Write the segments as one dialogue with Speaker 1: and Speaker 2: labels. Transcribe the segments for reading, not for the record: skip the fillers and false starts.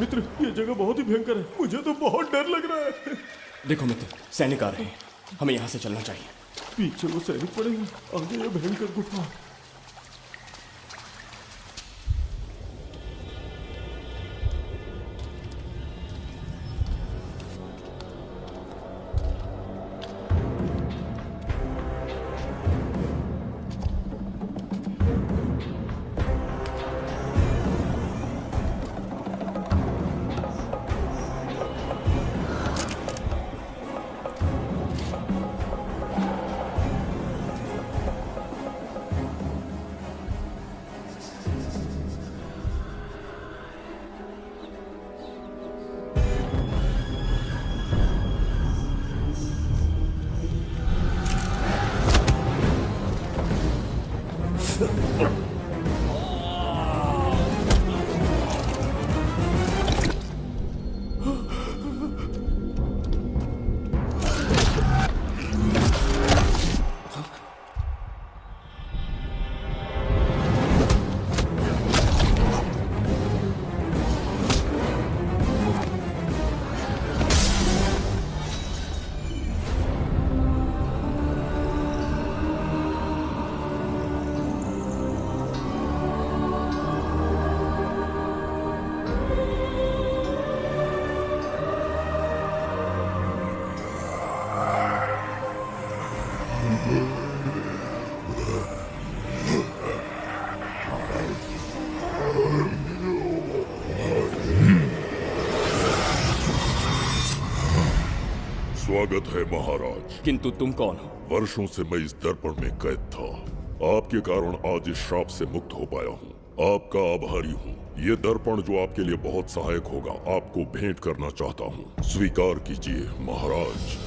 Speaker 1: मित्र, ये जगह बहुत ही भयंकर है। मुझे तो बहुत डर लग रहा है।
Speaker 2: देखो मित्र, सैनिक आ रहे हैं, हमें यहाँ से चलना चाहिए।
Speaker 1: पीछे वो सैनिक पड़े हैं, आगे ये भयंकर गुफा।
Speaker 3: स्वागत है महाराज।
Speaker 2: किंतु तुम कौन हो?
Speaker 3: वर्षों से मैं इस दर्पण में कैद था। आपके कारण आज इस श्राप से मुक्त हो पाया हूँ। आपका आभारी हूँ। ये दर्पण जो आपके लिए बहुत सहायक होगा, आपको भेंट करना चाहता हूँ। स्वीकार कीजिए महाराज।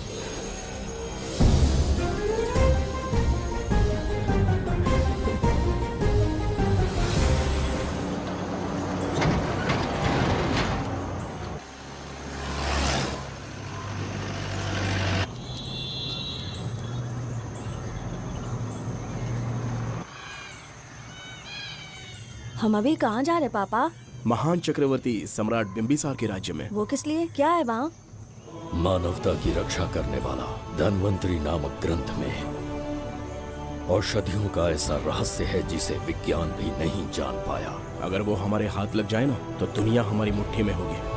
Speaker 4: हम अभी कहाँ जा रहे पापा?
Speaker 2: महान चक्रवर्ती सम्राट बिंबिसार के राज्य में।
Speaker 4: वो किस लिए? क्या है वहाँ?
Speaker 5: मानवता की रक्षा करने वाला धन्वंतरी नामक ग्रंथ में औषधियों का ऐसा रहस्य है जिसे विज्ञान भी नहीं जान पाया।
Speaker 2: अगर वो हमारे हाथ लग जाए ना, तो दुनिया हमारी मुट्ठी में होगी।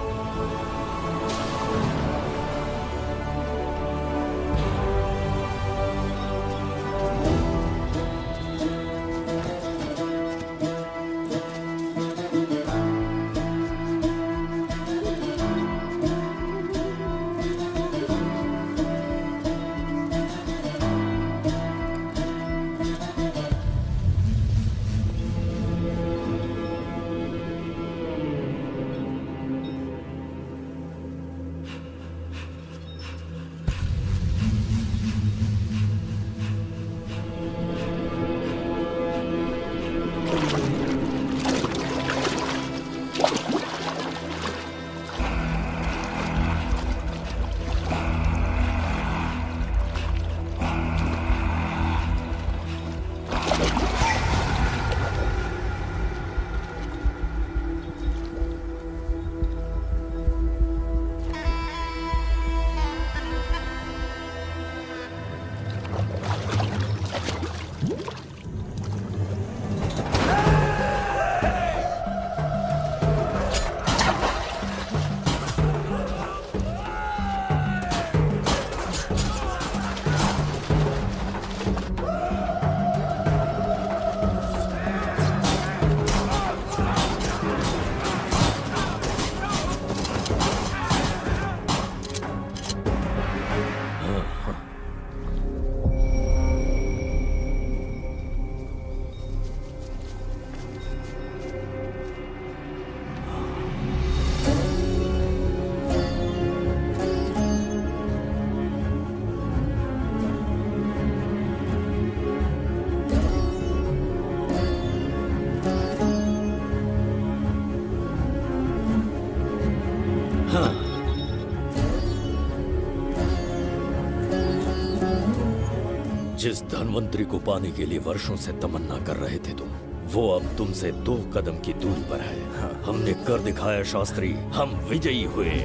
Speaker 5: जिस धन्वंतरी को पाने के लिए वर्षों से तमन्ना कर रहे थे तुम, वो अब तुमसे 2 कदम की दूरी पर है। हमने कर दिखाया शास्त्री, हम विजयी हुए।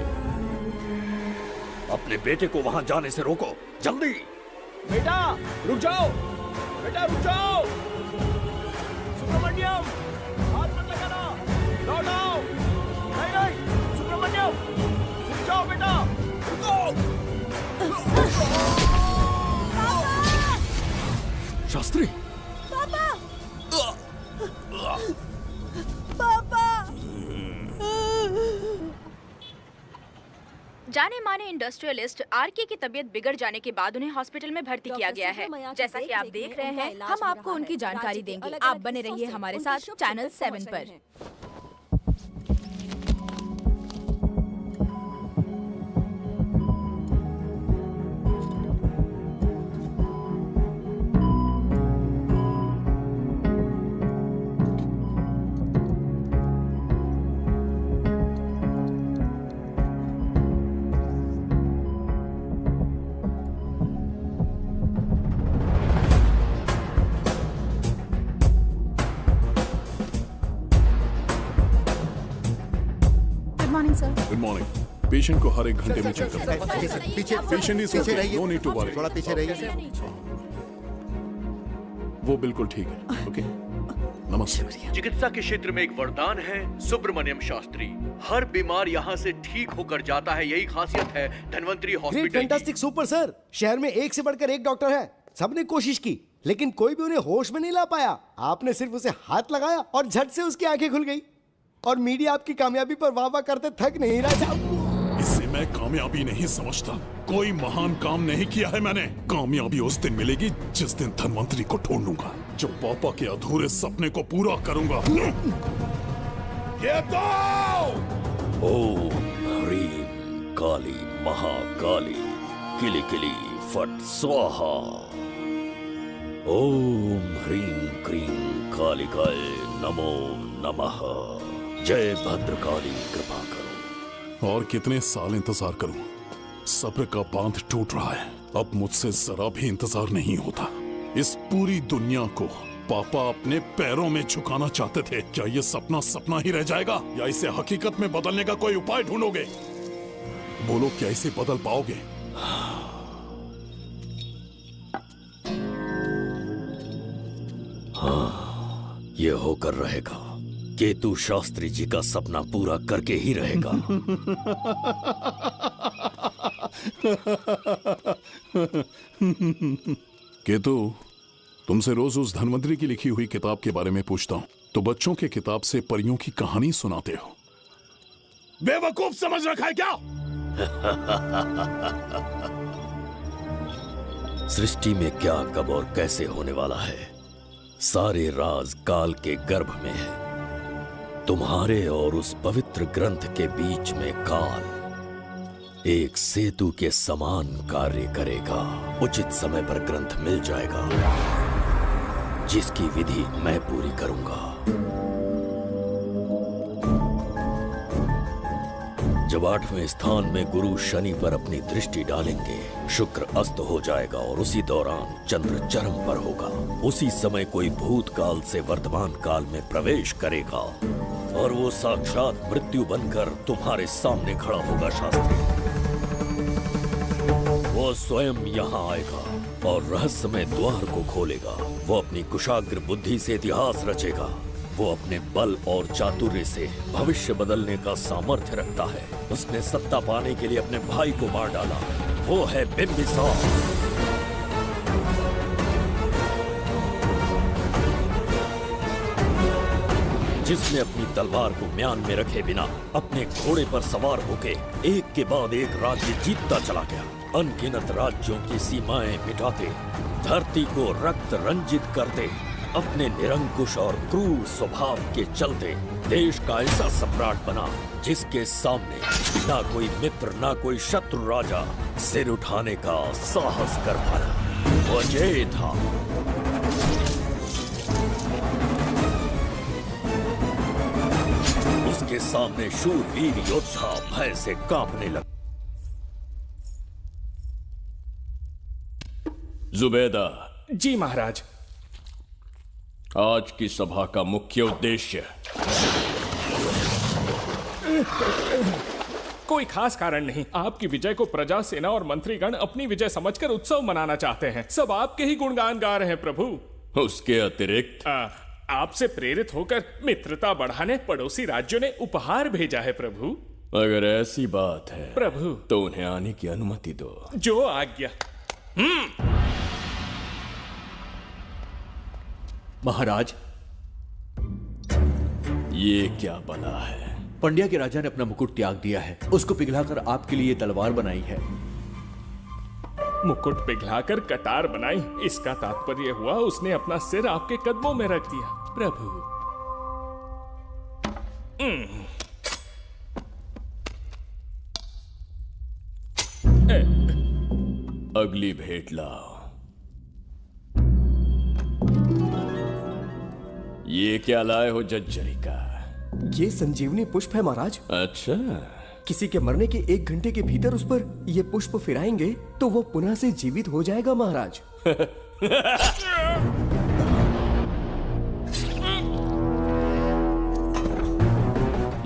Speaker 5: अपने बेटे को वहां जाने से रोको, जल्दी।
Speaker 2: बेटा रुक जाओ, बेटा रुक जाओ। सुब्रमण्यम, हाथ मत लगाना, लौट आओ। नहीं नहीं सुब्रमण्यम, रुक जाओ बेटा, रुको।
Speaker 5: शास्त्री,
Speaker 6: जाने माने इंडस्ट्रियलिस्ट आरके की तबीयत बिगड़ जाने के बाद उन्हें हॉस्पिटल में भर्ती किया गया है। जैसा कि आप देख रहे हैं,
Speaker 7: हम आपको उनकी जानकारी देंगे। आप बने रहिए हमारे साथ चैनल 7 पर।
Speaker 1: Good morning. पेशेंट को हर 1 घंटे में चेक करना।
Speaker 8: पीछे
Speaker 1: पेशेंट इज
Speaker 8: पीछे रहिए।
Speaker 1: No need to worry.
Speaker 8: थोड़ा पीछे रहिए।
Speaker 1: वो बिल्कुल ठीक है। ओके, नमस्ते।
Speaker 9: चिकित्सा के क्षेत्र में एक वरदान है सुब्रमण्यम शास्त्री। हर बीमार यहाँ से ठीक होकर जाता है, यही खासियत है धन्वंतरी
Speaker 10: ग्रेट,
Speaker 9: हॉस्पिटल की।
Speaker 10: Fantastic, super sir. शहर में एक से बढ़कर एक डॉक्टर है। सबने कोशिश की लेकिन कोई भी उन्हें होश में नहीं ला पाया। आपने सिर्फ उसे हाथ लगाया और झट से उसकी आंखें खुल गई। और मीडिया आपकी कामयाबी पर वाह वाह करते थक नहीं रहा।
Speaker 1: इसे मैं कामयाबी नहीं समझता। कोई महान काम नहीं किया है मैंने। कामयाबी उस दिन मिलेगी जिस दिन धन्वंतरी को ढूंढूंगा, जो पापा के अधूरे सपने को पूरा करूंगा। ये तो
Speaker 5: ओम ह्रीं काली महाकाली किली किली फट स्वाहा। ओम ह्रीं क्रीं कालिकाय नमो नमः। जय भद्रकाली, कृपा करो।
Speaker 1: और कितने साल इंतजार करूं? सब्र का बांध टूट रहा है। अब मुझसे जरा भी इंतजार नहीं होता। इस पूरी दुनिया को पापा अपने पैरों में झुकाना चाहते थे। क्या ये सपना सपना ही रह जाएगा या इसे हकीकत में बदलने का कोई उपाय ढूंढोगे? बोलो, क्या इसे बदल पाओगे?
Speaker 5: हाँ, ये होकर रहेगा। केतु शास्त्री जी का सपना पूरा करके ही रहेगा।
Speaker 1: केतु, तुमसे रोज उस धन्वंतरी की लिखी हुई किताब के बारे में पूछता हूं तो बच्चों के किताब से परियों की कहानी सुनाते हो। बेवकूफ समझ रखा है क्या?
Speaker 5: सृष्टि में क्या, कब और कैसे होने वाला है, सारे राज काल के गर्भ में है। तुम्हारे और उस पवित्र ग्रंथ के बीच में काल एक सेतु के समान कार्य करेगा। उचित समय पर ग्रंथ मिल जाएगा, जिसकी विधि मैं पूरी करूंगा। जब 8वें स्थान में गुरु शनि पर अपनी दृष्टि डालेंगे, शुक्र अस्त हो जाएगा और उसी दौरान चंद्र चरम पर होगा। उसी समय कोई भूतकाल से वर्तमान काल में प्रवेश करेगा और वो साक्षात मृत्यु बनकर तुम्हारे सामने खड़ा होगा। शास्त्री, वो स्वयं यहाँ आएगा और रहस्यमय द्वार को खोलेगा। वो अपनी कुशाग्र बुद्धि से इतिहास रचेगा। वो अपने बल और चातुर्य से भविष्य बदलने का सामर्थ्य रखता है। उसने सत्ता पाने के लिए अपने भाई को मार डाला। वो है बिंबिसार। जिसने अपनी तलवार को म्यान में रखे बिना अपने घोड़े पर सवार होके एक के बाद एक राज्य जीतता चला गया। अनगिनत राज्यों की सीमाएं मिटाते, धरती को रक्त रंजित करते, अपने निरंकुश और क्रूर स्वभाव के चलते देश का ऐसा सम्राट बना जिसके सामने ना कोई मित्र ना कोई शत्रु राजा सिर उठाने का साहस कर पाया। वो अजय था। उसके सामने शूरवीर योद्धा भय से कांपने लगे।
Speaker 2: जुबैदा। जी महाराज।
Speaker 5: आज की सभा का मुख्य उद्देश्य
Speaker 8: कोई खास कारण नहीं। आपकी विजय को प्रजा, सेना और मंत्रीगण अपनी विजय समझकर उत्सव मनाना चाहते हैं। सब आपके ही गुणगान गा रहे हैं प्रभु।
Speaker 5: उसके अतिरिक्त
Speaker 8: आपसे प्रेरित होकर मित्रता बढ़ाने पड़ोसी राज्यों ने उपहार भेजा है प्रभु।
Speaker 5: अगर ऐसी बात है
Speaker 8: प्रभु
Speaker 5: तो उन्हें आने की अनुमति दो।
Speaker 8: जो आज्ञा।
Speaker 9: महाराज,
Speaker 5: ये क्या बला है?
Speaker 9: पंड्या के राजा ने अपना मुकुट त्याग दिया है। उसको पिघलाकर आपके लिए तलवार बनाई है।
Speaker 8: मुकुट पिघलाकर कटार बनाई, इसका तात्पर्य हुआ उसने अपना सिर आपके कदमों में रख दिया प्रभु।
Speaker 5: अगली भेंट लाओ। ये क्या लाए हो जज्जरी का?
Speaker 10: ये संजीवनी पुष्प है महाराज।
Speaker 5: अच्छा,
Speaker 10: किसी के मरने के 1 घंटे के भीतर उस पर ये पुष्प फिराएंगे तो वो पुनः से जीवित हो जाएगा महाराज।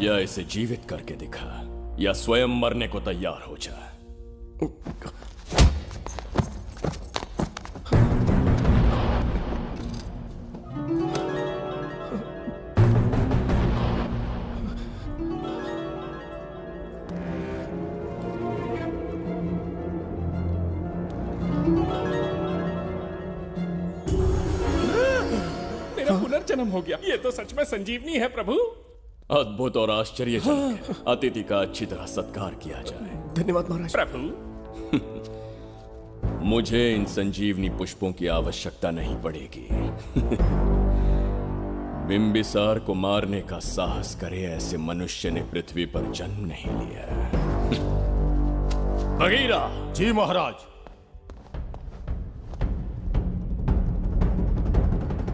Speaker 5: या इसे जीवित करके दिखा या स्वयं मरने को तैयार हो जा।
Speaker 8: पुनर्जन्म हो गया। ये तो सच में संजीवनी है प्रभु।
Speaker 5: अद्भुत और आश्चर्यजनक है। अतिथि का अच्छी तरह सत्कार किया जाए।
Speaker 10: धन्यवाद महाराज।
Speaker 8: प्रभु
Speaker 5: मुझे इन संजीवनी पुष्पों की आवश्यकता नहीं पड़ेगी। बिंबिसार को मारने का साहस करे ऐसे मनुष्य ने पृथ्वी पर जन्म नहीं लिया। बगीरा।
Speaker 1: जी महाराज।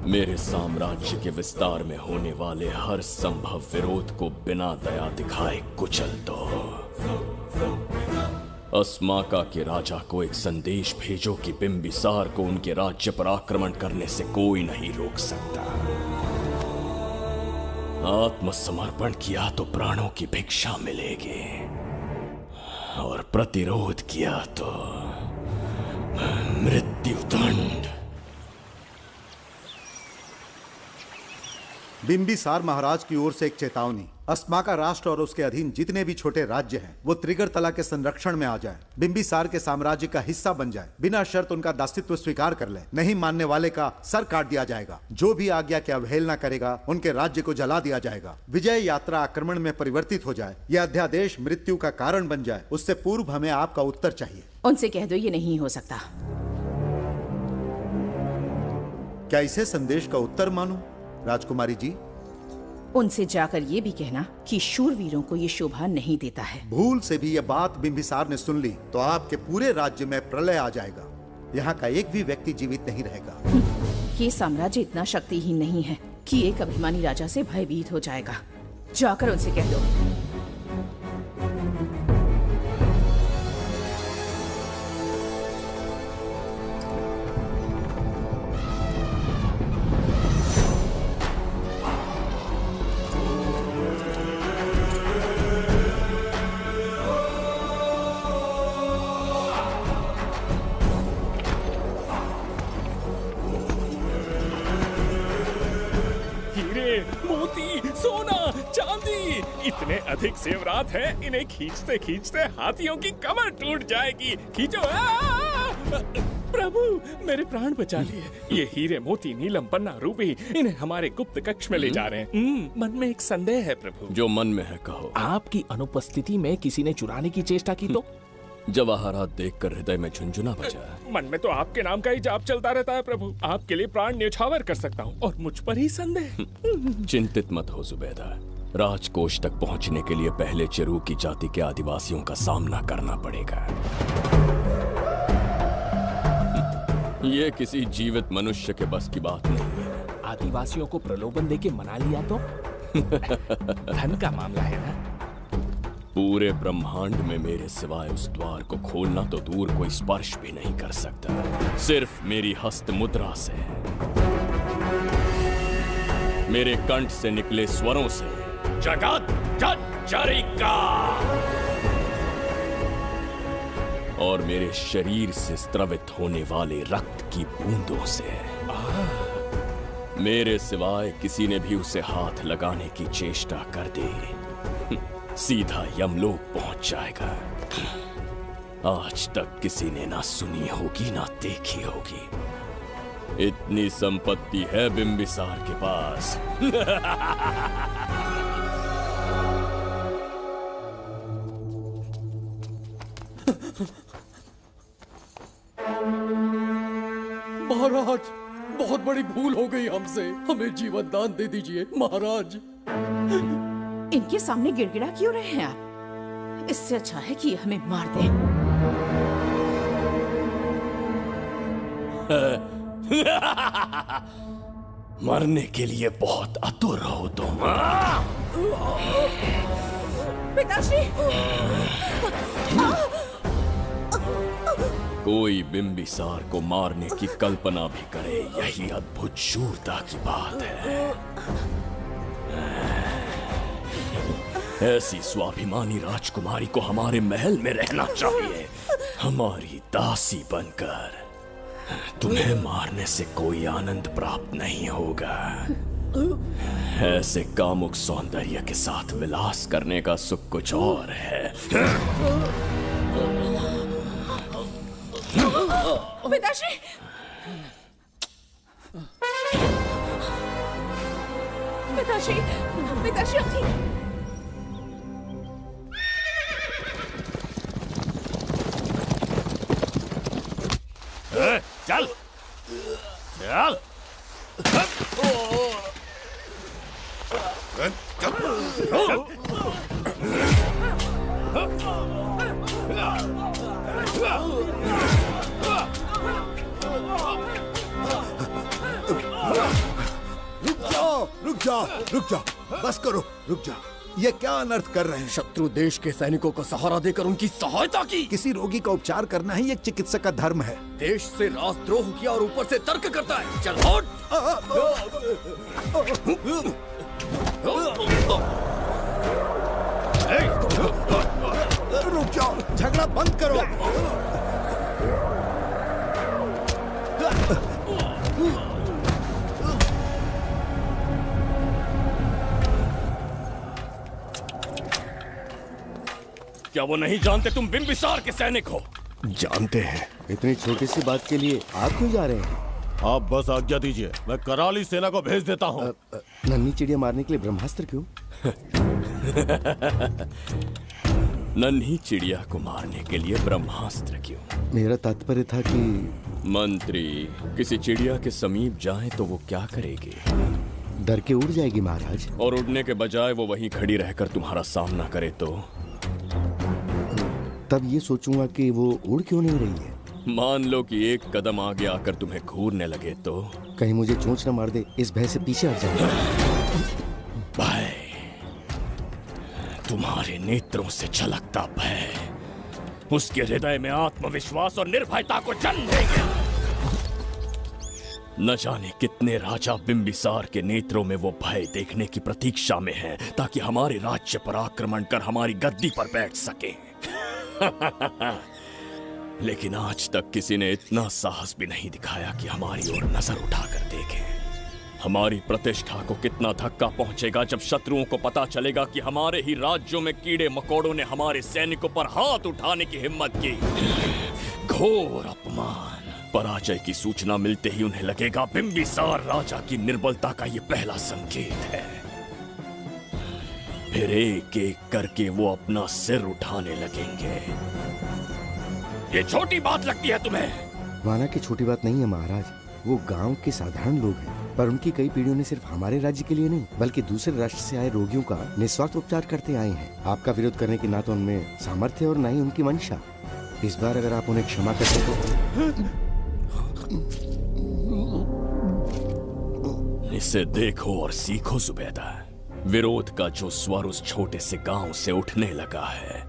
Speaker 5: मेरे साम्राज्य के विस्तार में होने वाले हर संभव विरोध को बिना दया दिखाए कुचल दो। अस्माका के राजा को एक संदेश भेजो कि बिंबिसार को उनके राज्य पर आक्रमण करने से कोई नहीं रोक सकता। आत्मसमर्पण किया तो प्राणों की भिक्षा मिलेगी और प्रतिरोध किया तो मृत्युदंड।
Speaker 11: बिंबिसार महाराज की ओर से एक चेतावनी। अस्माका राष्ट्र और उसके अधीन जितने भी छोटे राज्य हैं वो त्रिगर्तला के संरक्षण में आ जाएं, बिंबिसार के साम्राज्य का हिस्सा बन जाए, बिना शर्त उनका दासत्व स्वीकार कर ले। नहीं मानने वाले का सर काट दिया जाएगा। जो भी आज्ञा की अवहेलना करेगा उनके राज्य को जला दिया जाएगा। विजय यात्रा आक्रमण में परिवर्तित हो जाए, यह अध्यादेश मृत्यु का कारण बन जाए, उससे पूर्व हमें आपका उत्तर चाहिए।
Speaker 7: उनसे कह दो ये नहीं हो सकता।
Speaker 11: क्या इसे संदेश का उत्तर मानूं? राजकुमारी जी,
Speaker 7: उनसे जाकर ये भी कहना कि शूरवीरों को ये शोभा नहीं देता है।
Speaker 11: भूल से भी ये बात बिंबिसार ने सुन ली तो आपके पूरे राज्य में प्रलय आ जाएगा। यहाँ का एक भी व्यक्ति जीवित नहीं रहेगा।
Speaker 7: ये साम्राज्य इतना शक्तिहीन नहीं है कि एक अभिमानी राजा से भयभीत हो जाएगा। जाकर उनसे कह दो।
Speaker 8: इतने अधिक जेवरात हैं, इन्हें खींचते खींचते हाथियों की कमर टूट जाएगी। खींचो। प्रभु मेरे प्राण बचा लिए। ये हीरे मोती नीलम पन्ना रूबी इन्हें हमारे गुप्त कक्ष में ले जा रहे हैं। मन में एक संदेह है प्रभु।
Speaker 5: जो मन में है कहो।
Speaker 2: आपकी अनुपस्थिति में किसी ने चुराने की चेष्टा की तो?
Speaker 5: जवाहरात देखकर हृदय में झुंझुना बजा।
Speaker 8: मन में तो आपके नाम का ही जाप चलता रहता है प्रभु। आपके लिए प्राण न्यौछावर कर सकता हूँ और मुझ पर ही संदेह।
Speaker 5: चिंतित मत हो जुबैदा। राजकोष तक पहुंचने के लिए पहले चिरूकी जाति के आदिवासियों का सामना करना पड़ेगा। ये किसी जीवित मनुष्य के बस की बात नहीं है।
Speaker 2: आदिवासियों को प्रलोभन देके मना लिया तो? धन का मामला है ना?
Speaker 5: पूरे ब्रह्मांड में मेरे सिवाय उस द्वार को खोलना तो दूर कोई स्पर्श भी नहीं कर सकता, सिर्फ मेरी हस्त मुद्रा से। मेरे कंठ से निकले स्वरों से जगत जर्जरिका और मेरे शरीर से स्त्रवित होने वाले रक्त की बूंदों से मेरे सिवाय किसी ने भी उसे हाथ लगाने की चेष्टा कर दी, सीधा यमलोक पहुंच जाएगा। आज तक किसी ने ना सुनी होगी ना देखी होगी। इतनी संपत्ति है बिंबिसार के पास।
Speaker 12: महाराज, बहुत बड़ी भूल हो गई हमसे, हमें जीवन दान दे दीजिए महाराज।
Speaker 7: इनके सामने गिड़गिड़ा क्यों रहे हैं आप? इससे अच्छा है कि ये हमें मार दें।
Speaker 5: मरने के लिए बहुत आतुर हो तुम।
Speaker 7: पिताश्री!
Speaker 5: कोई बिंबिसार को मारने की कल्पना भी करे, यही अद्भुत शूरता की बात है। ऐसी स्वाभिमानी राजकुमारी को हमारे महल में रहना चाहिए, हमारी दासी बनकर। तुम्हें मारने से कोई आनंद प्राप्त नहीं होगा। ऐसे कामुक सौंदर्य के साथ विलास करने का सुख कुछ और है।
Speaker 7: पिताश्री! पिताश्री! पिताश्री उठिए!
Speaker 5: चल चल
Speaker 13: रुक जाओ, बस करो, रुक जाओ। ये क्या अनर्थ कर रहे हैं?
Speaker 12: शत्रु देश के सैनिकों को सहारा देकर उनकी सहायता की।
Speaker 13: किसी रोगी का उपचार करना ही एक चिकित्सक का धर्म है।
Speaker 12: देश से राजद्रोह किया और ऊपर से तर्क करता है। चल हट!
Speaker 13: रुक जाओ, झगड़ा बंद करो।
Speaker 5: क्या वो नहीं जानते तुम बिंबिसार के सैनिक हो?
Speaker 10: जानते हैं। इतनी छोटी सी बात के लिए आप क्यों जा रहे हैं?
Speaker 14: आप बस आज्ञा दीजिए, मैं कराली सेना को भेज देता हूँ।
Speaker 10: नन्ही चिड़िया मारने के लिए ब्रह्मास्त्र क्यों?
Speaker 5: नन्ही चिड़िया को मारने के लिए ब्रह्मास्त्र क्यों?
Speaker 10: मेरा तात्पर्य था कि
Speaker 5: मंत्री किसी चिड़िया के समीप जाए तो वो क्या करेगी?
Speaker 10: डर के उड़ जाएगी महाराज।
Speaker 5: और उड़ने के बजाय वो वहीं खड़ी रहकर तुम्हारा सामना करे तो?
Speaker 10: तब ये सोचूंगा कि वो उड़ क्यों नहीं रही है।
Speaker 5: मान लो कि एक कदम आगे आकर तुम्हें घूरने लगे तो?
Speaker 10: कहीं मुझे चोंच न मार दे, इस भय से पीछे हट जाऊंगा।
Speaker 5: भय, तुम्हारे नेत्रों से झलकता भय उसके हृदय में आत्मविश्वास और निर्भयता को जन्म देंगे। न जाने कितने राजा बिंबिसार के नेत्रों में वो भय देखने की प्रतीक्षा में हैं, ताकि हमारे राज्य पर आक्रमण कर हमारी गद्दी पर बैठ सके। लेकिन आज तक किसी ने इतना साहस भी नहीं दिखाया कि हमारी ओर नजर उठाकर देखे। हमारी प्रतिष्ठा को कितना धक्का पहुंचेगा जब शत्रुओं को पता चलेगा कि हमारे ही राज्यों में कीड़े मकोड़ों ने हमारे सैनिकों पर हाथ उठाने की हिम्मत की। घोर अपमान। पराजय की सूचना मिलते ही उन्हें लगेगा बिंबिसार राजा की निर्बलता का ये पहला संकेत है। फिर एक एक करके वो अपना सिर उठाने लगेंगे। ये छोटी बात लगती है तुम्हें?
Speaker 10: माना कि छोटी बात नहीं है महाराज। वो गांव के साधारण लोग हैं, पर उनकी कई पीढ़ियों ने सिर्फ हमारे राज्य के लिए नहीं बल्कि दूसरे राष्ट्र से आए रोगियों का निस्वार्थ उपचार करते आए हैं। आपका विरोध करने की ना तो उनमें सामर्थ्य और ना ही उनकी मंशा। इस बार अगर आप उन्हें क्षमा कर सको तो।
Speaker 5: इसे देखो और सीखो जुबैदा। विरोध का जो स्वर उस छोटे से गांव से उठने लगा है,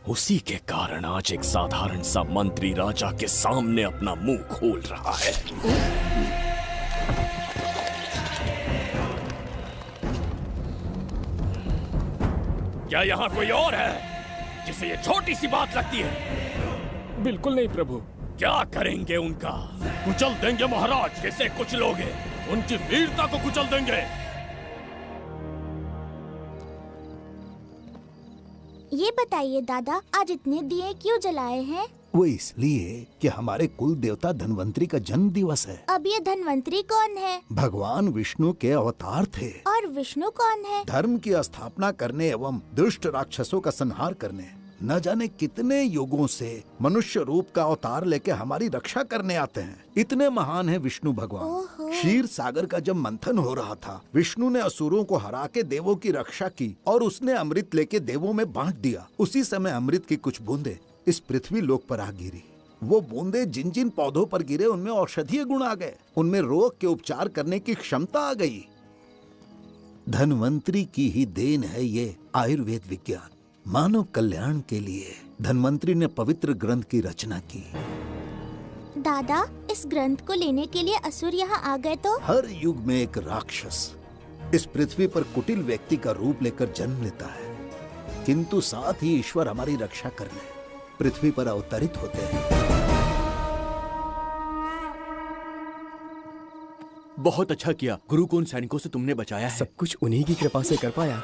Speaker 5: उसी के कारण आज एक साधारण सा मंत्री राजा के सामने अपना मुंह खोल रहा है। क्या यहाँ कोई और है जिसे ये छोटी सी बात लगती है?
Speaker 8: बिल्कुल नहीं प्रभु।
Speaker 5: क्या करेंगे उनका?
Speaker 14: कुचल देंगे महाराज।
Speaker 5: किसे कुचलोगे?
Speaker 14: उनकी वीरता को कुचल देंगे।
Speaker 15: ये बताइए दादा, आज इतने दिए क्यों जलाए हैं?
Speaker 13: वो इसलिए कि हमारे कुल देवता धन्वंतरी का जन्म दिवस है।
Speaker 15: अब ये धन्वंतरी कौन है?
Speaker 13: भगवान विष्णु के अवतार थे।
Speaker 15: और विष्णु कौन है?
Speaker 13: धर्म की स्थापना करने एवं दुष्ट राक्षसों का संहार करने न जाने कितने युगों से मनुष्य रूप का अवतार लेके हमारी रक्षा करने आते हैं। इतने महान है विष्णु भगवान। क्षीर सागर का जब मंथन हो रहा था, विष्णु ने असुरों को हरा के देवों की रक्षा की और उसने अमृत लेके देवों में बांट दिया। उसी समय अमृत की कुछ बूंदे इस पृथ्वी लोक पर आ गिरी। वो बूंदे जिन जिन पौधों पर गिरे उनमें औषधीय गुण आ गए, उनमें रोग के उपचार करने की क्षमता आ गई। धन्वंतरी की ही देन है ये आयुर्वेद विज्ञान। मानव कल्याण के लिए धन्वंतरी ने पवित्र ग्रंथ की रचना की।
Speaker 15: दादा, इस ग्रंथ को लेने के लिए असुर यहाँ आ गए तो?
Speaker 13: हर युग में एक राक्षस इस पृथ्वी पर कुटिल व्यक्ति का रूप लेकर जन्म लेता है, किंतु साथ ही ईश्वर हमारी रक्षा करने पृथ्वी पर अवतरित होते हैं।
Speaker 16: बहुत अच्छा किया गुरु को उन सैनिकों से तुमने बचाया है।
Speaker 2: सब कुछ उन्हीं की कृपा से कर पाया।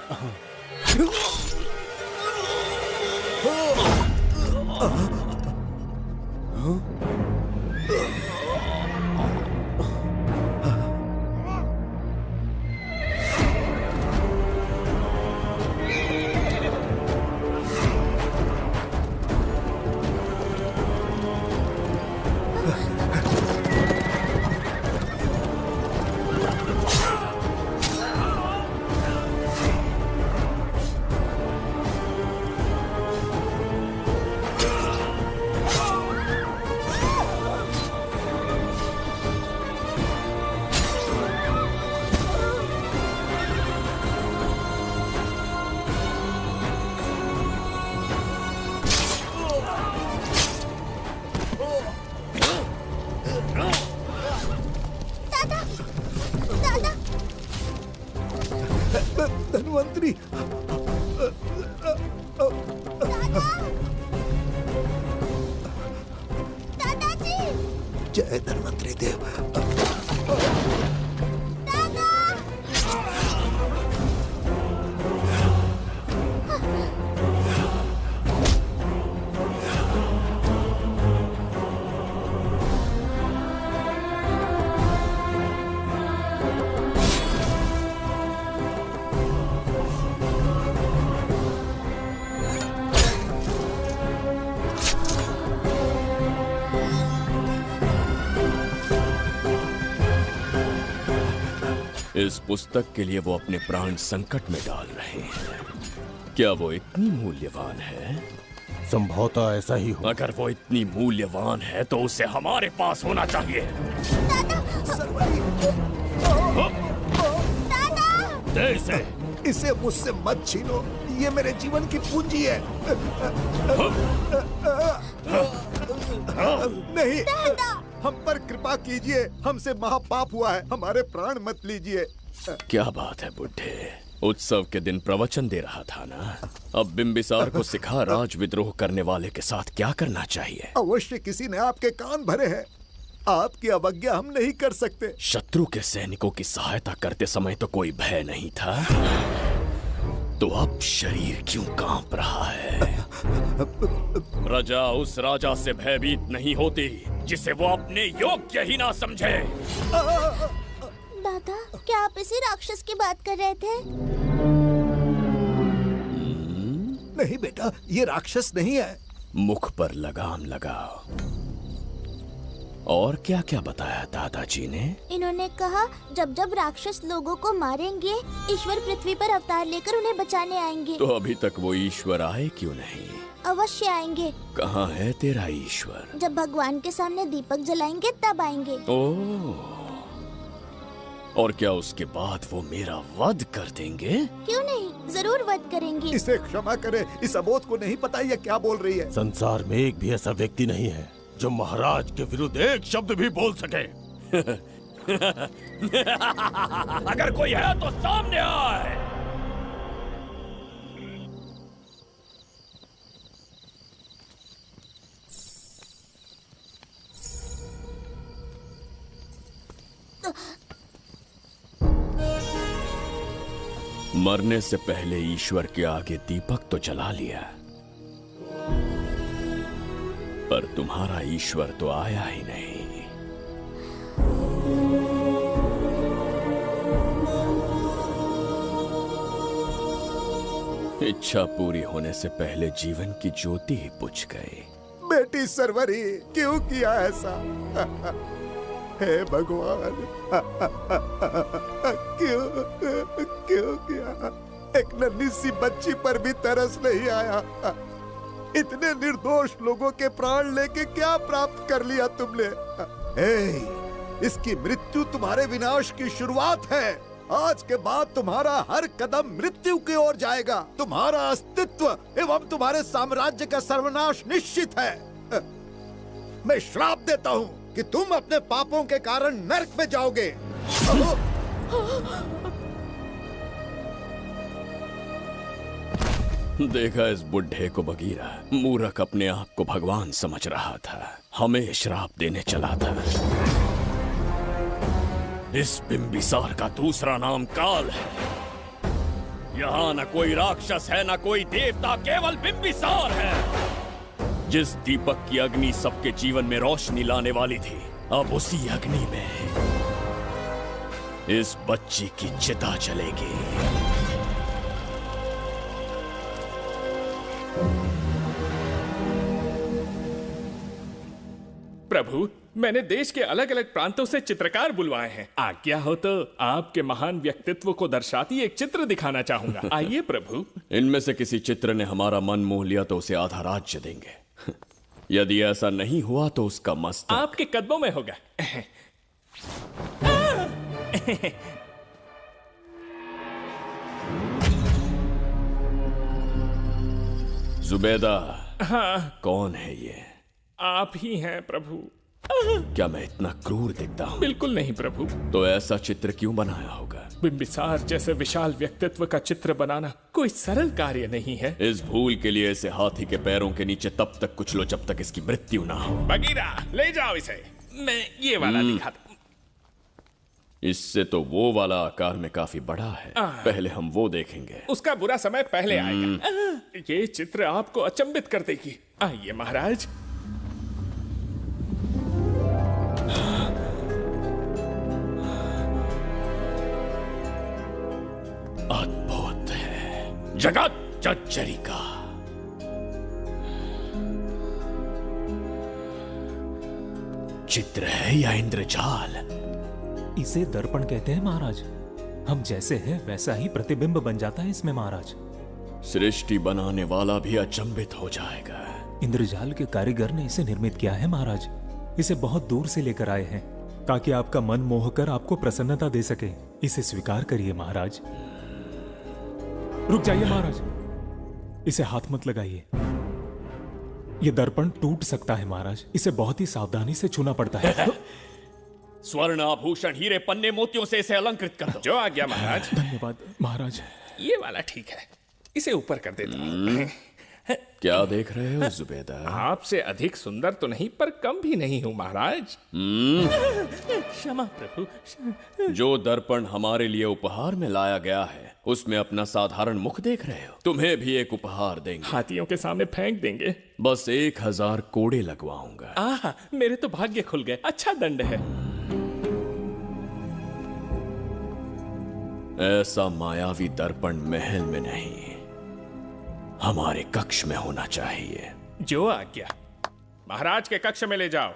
Speaker 13: धन्वंतरी,
Speaker 15: दादाजी!
Speaker 13: जय धन्वंतरी देव।
Speaker 5: इस पुस्तक के लिए वो अपने प्राण संकट में डाल रहे हैं। क्या वो इतनी मूल्यवान है?
Speaker 14: संभवतः ऐसा ही हो।
Speaker 5: अगर वो इतनी मूल्यवान है तो उसे हमारे पास होना चाहिए। दे
Speaker 13: इसे मुझसे मत छीनो, ये मेरे जीवन की पूंजी है। नहीं, हम पर कृपा कीजिए, हमसे महापाप हुआ है, हमारे प्राण मत लीजिए।
Speaker 5: क्या बात है बुड्ढे, उत्सव के दिन प्रवचन दे रहा था ना। अब बिंबिसार को सिखा राज विद्रोह करने वाले के साथ क्या करना चाहिए।
Speaker 13: अवश्य किसी ने आपके कान भरे हैं, आपकी अवज्ञा हम नहीं कर सकते।
Speaker 5: शत्रु के सैनिकों की सहायता करते समय तो कोई भय नहीं था, तो अब शरीर क्यों कांप रहा है? प्रजा उस राजा से भयभीत नहीं होती जिसे वो अपने योग्य ही ना समझे।
Speaker 15: दादा, क्या आप इसी राक्षस की बात कर रहे थे?
Speaker 13: नहीं बेटा, ये राक्षस नहीं है।
Speaker 5: मुख पर लगाम लगाओ। और क्या क्या बताया दादाजी ने?
Speaker 15: इन्होंने कहा जब जब राक्षस लोगों को मारेंगे, ईश्वर पृथ्वी पर अवतार लेकर उन्हें बचाने आएंगे।
Speaker 5: तो अभी तक वो ईश्वर आए क्यों नहीं?
Speaker 15: अवश्य आएंगे।
Speaker 5: कहाँ है तेरा ईश्वर?
Speaker 15: जब भगवान के सामने दीपक जलाएंगे तब आएंगे।
Speaker 5: ओह, और क्या उसके बाद वो मेरा वध कर देंगे?
Speaker 15: क्यों नहीं, जरूर वध करेंगे।
Speaker 13: इसे क्षमा करे, इस अबोध को नहीं पता ये क्या बोल रही है।
Speaker 14: संसार में एक भी ऐसा व्यक्ति नहीं है जो महाराज के विरुद्ध एक शब्द भी बोल सके।
Speaker 5: अगर कोई है तो सामने आए। मरने से पहले ईश्वर के आगे दीपक तो जला लिया, पर तुम्हारा ईश्वर तो आया ही नहीं। इच्छा पूरी होने से पहले जीवन की ज्योति ही बुझ गई।
Speaker 11: बेटी सरवरी, क्यों किया ऐसा? हे भगवान, क्यों किया? एक नन्ही सी बच्ची पर भी तरस नहीं आया। इतने निर्दोष लोगों के प्राण लेके क्या प्राप्त कर लिया तुमने? इसकी मृत्यु तुम्हारे विनाश की शुरुआत है। आज के बाद तुम्हारा हर कदम मृत्यु की ओर जाएगा। तुम्हारा अस्तित्व एवं तुम्हारे साम्राज्य का सर्वनाश निश्चित है। मैं श्राप देता हूँ कि तुम अपने पापों के कारण नरक में जाओगे।
Speaker 5: देखा इस बुढ़े को बगीरा, मूर्ख अपने आप को भगवान समझ रहा था, हमें श्राप देने चला था। इस बिंबिसार का दूसरा नाम काल है। यहाँ न कोई राक्षस है, न कोई देवता, केवल बिंबिसार है। जिस दीपक की अग्नि सबके जीवन में रोशनी लाने वाली थी, अब उसी अग्नि में इस बच्ची की चिता जलेगी।
Speaker 8: प्रभु, मैंने देश के अलग अलग प्रांतों से चित्रकार बुलवाए हैं। आज्ञा हो तो आपके महान व्यक्तित्व को दर्शाती एक चित्र दिखाना चाहूंगा। आइए प्रभु।
Speaker 5: इनमें से किसी चित्र ने हमारा मन मोह लिया तो उसे आधा राज्य देंगे। यदि ऐसा नहीं हुआ तो उसका मस्तक
Speaker 8: आपके कदमों में होगा।
Speaker 5: जुबैदा।
Speaker 8: हाँ।
Speaker 5: कौन है ये?
Speaker 8: आप ही हैं प्रभु।
Speaker 5: क्या मैं इतना क्रूर दिखता हूँ?
Speaker 8: बिल्कुल नहीं प्रभु।
Speaker 5: तो ऐसा चित्र क्यों बनाया होगा?
Speaker 8: बिंबिसार जैसे विशाल व्यक्तित्व का चित्र बनाना कोई सरल कार्य नहीं है।
Speaker 5: इस भूल के लिए इसे हाथी के पैरों के नीचे तब तक कुचलो जब तक इसकी मृत्यु ना हो।
Speaker 8: बगीरा, ले जाओ इसे। मैं ये वाला दिखाता।
Speaker 5: इससे तो वो वाला आकार में काफी बड़ा है। पहले हम वो देखेंगे।
Speaker 8: उसका बुरा समय पहले आएगा। ये चित्र आपको अचंभित कर देगी। आइए महाराज।
Speaker 5: अद्भुत है। जगत जज्जरी का चित्र है या इंद्रजाल?
Speaker 17: इसे दर्पण कहते हैं महाराज। हम जैसे हैं वैसा ही प्रतिबिंब बन जाता है इसमें महाराज।
Speaker 5: सृष्टि बनाने वाला भी अचंभित हो जाएगा।
Speaker 17: इंद्रजाल के कारीगर ने इसे निर्मित किया है महाराज। इसे बहुत दूर से लेकर आए हैं ताकि आपका मन मोह कर आपको प्रसन्नता दे सके। इसे स्वीकार करिए महाराज। रुक जाइए महाराज, इसे हाथ मत लगाइए। यह दर्पण टूट सकता है महाराज। इसे बहुत ही सावधानी से छूना पड़ता है।
Speaker 5: स्वर्ण आभूषण हीरे पन्ने मोतियों से इसे अलंकृत कर दो।
Speaker 8: जो आ गया महाराज।
Speaker 17: धन्यवाद महाराज।
Speaker 8: ये वाला ठीक है, इसे ऊपर कर देता हूं।
Speaker 5: क्या देख रहे हो जुबैदा?
Speaker 8: आपसे अधिक सुंदर तो नहीं पर कम भी नहीं हूं महाराज। क्षमा प्रभु।
Speaker 5: जो दर्पण हमारे लिए उपहार में लाया गया है उसमें अपना साधारण मुख देख रहे हो? तुम्हें भी एक उपहार देंगे।
Speaker 8: हाथियों के सामने फेंक देंगे।
Speaker 5: बस 1000 कोड़े लगवाऊंगा।
Speaker 8: आहा, मेरे तो भाग्य खुल गए। अच्छा दंड है।
Speaker 5: ऐसा मायावी दर्पण महल में नहीं, हमारे कक्ष में होना चाहिए।
Speaker 8: जो आज्ञा। महाराज के कक्ष में ले जाओ।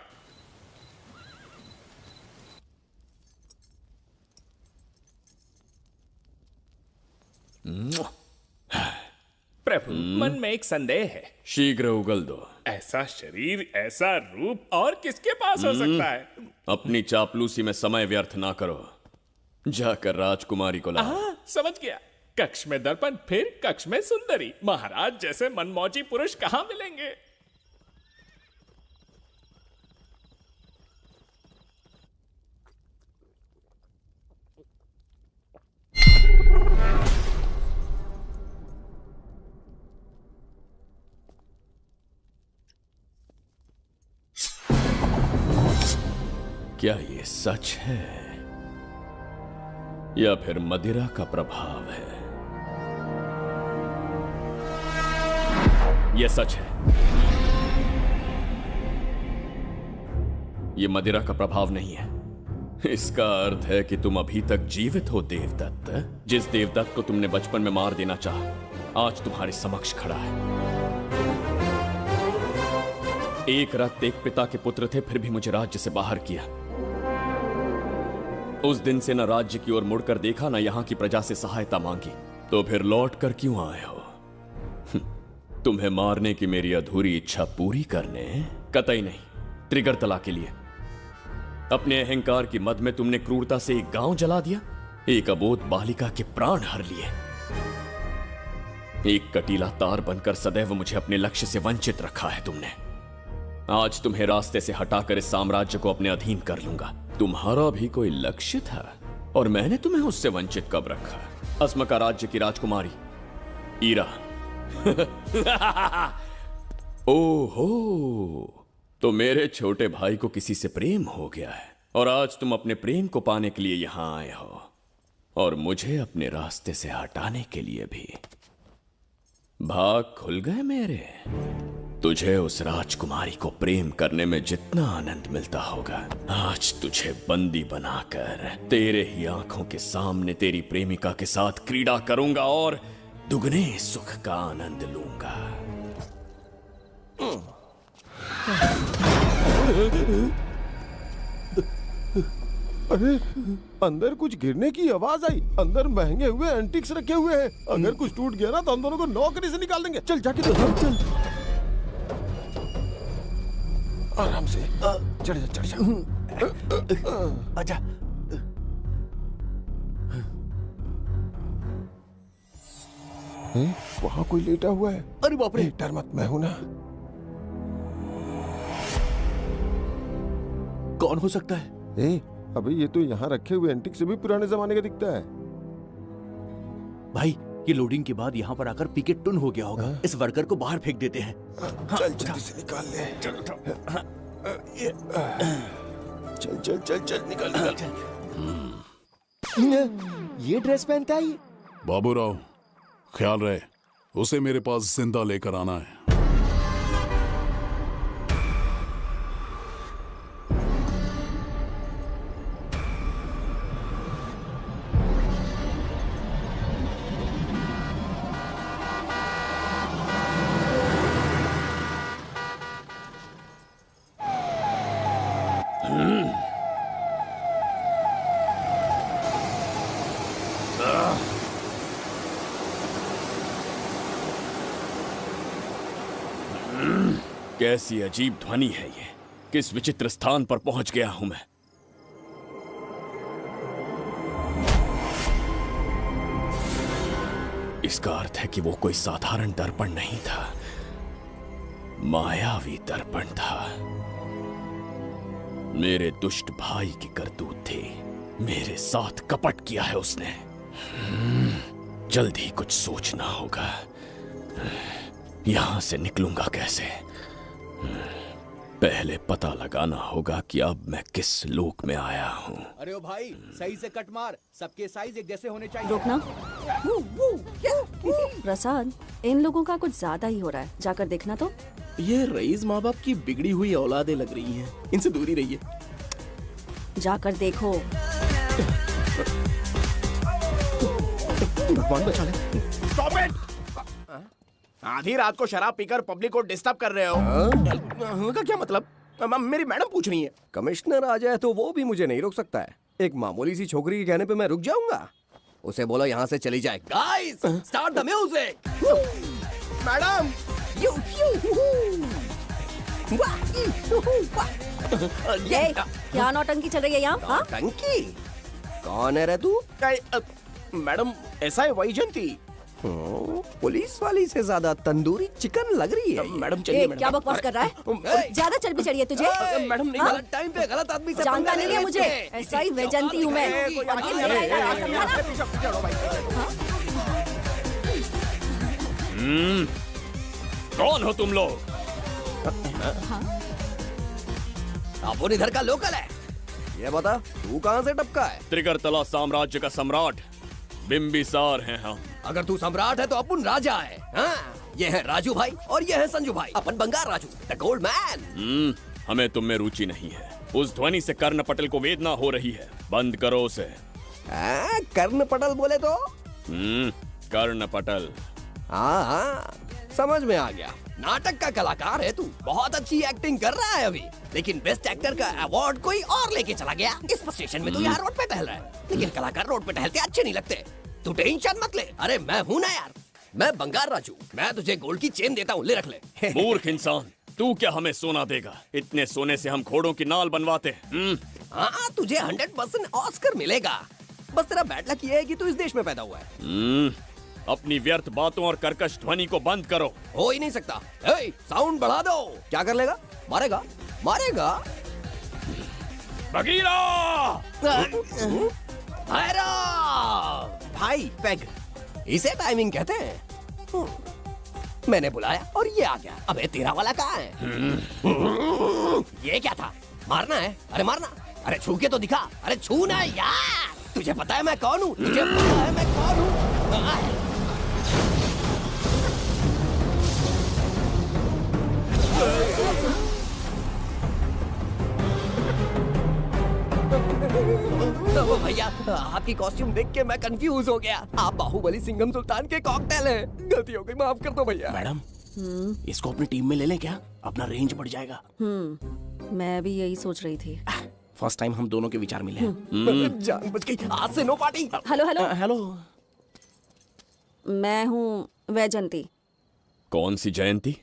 Speaker 8: प्रभु, मन में एक संदेह है।
Speaker 5: शीघ्र उगल दो।
Speaker 8: ऐसा शरीर, ऐसा रूप और किसके पास हो सकता है?
Speaker 5: अपनी चापलूसी में समय व्यर्थ ना करो। जाकर राजकुमारी को लाओ।
Speaker 8: समझ गया। कक्ष में दर्पण, फिर कक्ष में सुंदरी। महाराज जैसे मनमौजी पुरुष कहां मिलेंगे?
Speaker 5: क्या ये सच है? या फिर मदिरा का प्रभाव है? यह सच है, यह मदिरा का प्रभाव नहीं है। इसका अर्थ है कि तुम अभी तक जीवित हो देवदत्त। जिस देवदत्त को तुमने बचपन में मार देना चाहा, आज तुम्हारे समक्ष खड़ा है। एक रक्त एक पिता के पुत्र थे, फिर भी मुझे राज्य से बाहर किया। उस दिन से न राज्य की ओर मुड़कर देखा, न यहां की प्रजा से सहायता मांगी। तो फिर लौट कर क्यों आए हो? तुम्हें मारने की मेरी अधूरी इच्छा पूरी करने? कतई नहीं, ट्रिगर तला के लिए। अपने अहंकार की मद में तुमने क्रूरता से एक गांव जला दिया, एक अबोध बालिका के प्राण हर लिए। एक कटीला तार बनकर सदैव मुझे अपने लक्ष्य से वंचित रखा है तुमने। आज तुम्हें रास्ते से हटाकर इस साम्राज्य को अपने अधीन कर लूंगा। तुम्हारा भी कोई लक्ष्य था और मैंने तुम्हें उससे वंचित कब रखा? अस्मका राज्य की राजकुमारी ईरा। ओहो, तो मेरे छोटे भाई को किसी से प्रेम हो गया है और आज तुम अपने प्रेम को पाने के लिए यहां आए हो और मुझे अपने रास्ते से हटाने के लिए भी। भाग खुल गए मेरे। तुझे उस राजकुमारी को प्रेम करने में जितना आनंद मिलता होगा, आज तुझे बंदी बनाकर तेरे ही आंखों के सामने तेरी प्रेमिका के साथ क्रीड़ा करूंगा और दुगने सुख का आनंद लूंगा।
Speaker 18: अरे, अंदर कुछ गिरने की आवाज आई। अंदर महंगे हुए एंटिक्स रखे हुए हैं। अगर कुछ टूट गया ना तो हम दोनों को नौकरी से निकाल देंगे। चल जाके देख, चल। आराम से चढ़ जा। आजा। वहाँ कोई लेटा हुआ है।
Speaker 12: अरे बाप रे!
Speaker 18: डर मत, मैं हूं ना।
Speaker 12: कौन हो सकता है?
Speaker 18: अबे ये तो यहाँ रखे हुए एंटिक से भी पुराने जमाने का दिखता है।
Speaker 12: भाई, ये लोडिंग के बाद यहाँ पर आकर पीके टुन हो गया होगा। इस वर्कर को बाहर फेंक देते हैं।
Speaker 18: चल जल्दी से निकाल ले। चल चल चल चल निकाल निकाल।
Speaker 10: ये ड्रेस पहनता है ये?
Speaker 1: बाबूराव, ख्याल रहे, उसे मेरे पास जिंदा लेकर आना है।
Speaker 5: कैसी अजीब ध्वनि है ये? किस विचित्र स्थान पर पहुंच गया हूं मैं? इसका अर्थ है कि वो कोई साधारण दर्पण नहीं था, मायावी दर्पण था। मेरे दुष्ट भाई की करतूत थी। मेरे साथ कपट किया है उसने। जल्द ही कुछ सोचना होगा। यहां से निकलूंगा कैसे? पहले पता लगाना होगा कि अब मैं किस लोक में आया हूँ।
Speaker 16: अरे ओ भाई, सही से कट मार। सबके साइज एक जैसे होने चाहिए।
Speaker 4: रुकना। प्रसाद, इन लोगों का कुछ ज्यादा ही हो रहा है। जाकर देखना तो।
Speaker 2: ये रईस माँ बाप की बिगड़ी हुई औलादें लग रही हैं। इनसे दूरी रहिए।
Speaker 4: जाकर देखो।
Speaker 2: भगवान बचा ले। Stop it! आधी रात को शराब पीकर पब्लिक को डिस्टर्ब कर रहे हो। का क्या मतलब? मेरी मैडम पूछ रही है। कमिश्नर आ जाए तो वो भी मुझे नहीं रोक सकता है। एक मामूली सी छोकरी के कहने पे मैं रुक जाऊंगा? उसे बोलो यहाँ से चली जाए। Guys, start the music. Madam,
Speaker 4: ये क्या नौटंकी चल रही है यहाँ?
Speaker 2: नौटंकी? कौन है रे तू? मैडम, ऐसा है वैजयंती। पुलिस वाली से ज्यादा तंदूरी चिकन लग रही है। मैडम चलिए।
Speaker 4: क्या बकवास कर रहा है? ज्यादा चर्बी चढ़ी है तुझे?
Speaker 2: मैडम नहीं, गलत टाइम पे गलत आदमी से
Speaker 4: जानता नहीं है मुझे। ऐसा ही वैजयंती हूँ मैं।
Speaker 5: कौन हो तुम लोग?
Speaker 2: आप इधर का लोकल है। ये बता तू कहाँ से टपका है?
Speaker 5: त्रिगर्तला साम्राज्य का सम्राट बिंबिसार हैं हम।
Speaker 2: अगर तू सम्राट है तो अपन राजा है। हाँ? ये है राजू भाई और ये है संजू भाई, अपन बंगार राजू, द गोल्ड मैन।
Speaker 5: हमें तुम में रुचि नहीं है। उस ध्वनि से कर्ण पटेल को वेदना हो रही है, बंद करो उसे।
Speaker 2: कर्ण पटेल बोले तो?
Speaker 5: कर्ण पटेल।
Speaker 2: हाँ, समझ में आ गया। नाटक का कलाकार है तू, बहुत अच्छी एक्टिंग कर रहा है अभी, लेकिन बेस्ट एक्टर का अवार्ड कोई और लेके चला गया। इस फ्रस्ट्रेशन में तू यहाँ रोड पे टहल रहा है, लेकिन कलाकार रोड पे टहलते अच्छे नहीं लगते। तू टेंशन मत ले। अरे मैं हूँ ना यार, मैं बंगार राजू, मैं तुझे गोल्ड की चेन देता हूँ, ले रख ले।
Speaker 5: मूर्ख इंसान, तू क्या हमें सोना देगा? इतने सोने से हम घोड़ों की नाल बनवाते हैं।
Speaker 2: हाँ, तुझे 100% ऑस्कर मिलेगा। बस तेरा बैड लक ये है कि तू इस देश में पैदा हुआ है।
Speaker 5: अपनी व्यर्थ बातों और कर्कश ध्वनि को बंद करो।
Speaker 2: हो ही नहीं सकता। साउंड बढ़ा दो। क्या कर लेगा? मारेगा? मारेगा?
Speaker 5: बगीरा!
Speaker 2: भाई पैग, इसे टाइमिंग कहते हैं। मैंने बुलाया और ये आ गया। अबे तेरा वाला कहाँ है? ये क्या था? मारना है? अरे मारना। अरे छू के तो दिखा। अरे छू ना यार। तुझे पता है मैं कौन हूँ? तुझे पता है मैं कौन हूँ? भैया, आपकी कॉस्ट्यूम देख के मैं कंफ्यूज हो गया। आप बाहुबली सिंघम सुल्तान के कॉकटेल हैं। गलती हो गई, माफ कर दो भैया। मैडम, इसको अपनी टीम में ले लें क्या? अपना रेंज बढ़ जाएगा।
Speaker 4: मैं भी यही सोच रही थी।
Speaker 2: फर्स्ट टाइम हम दोनों के विचार मिले हैं। जान बच गई। आज से no party.
Speaker 4: Hello hello
Speaker 2: hello,
Speaker 4: मैं हूँ वैजंती।
Speaker 5: कौन सी जयंती?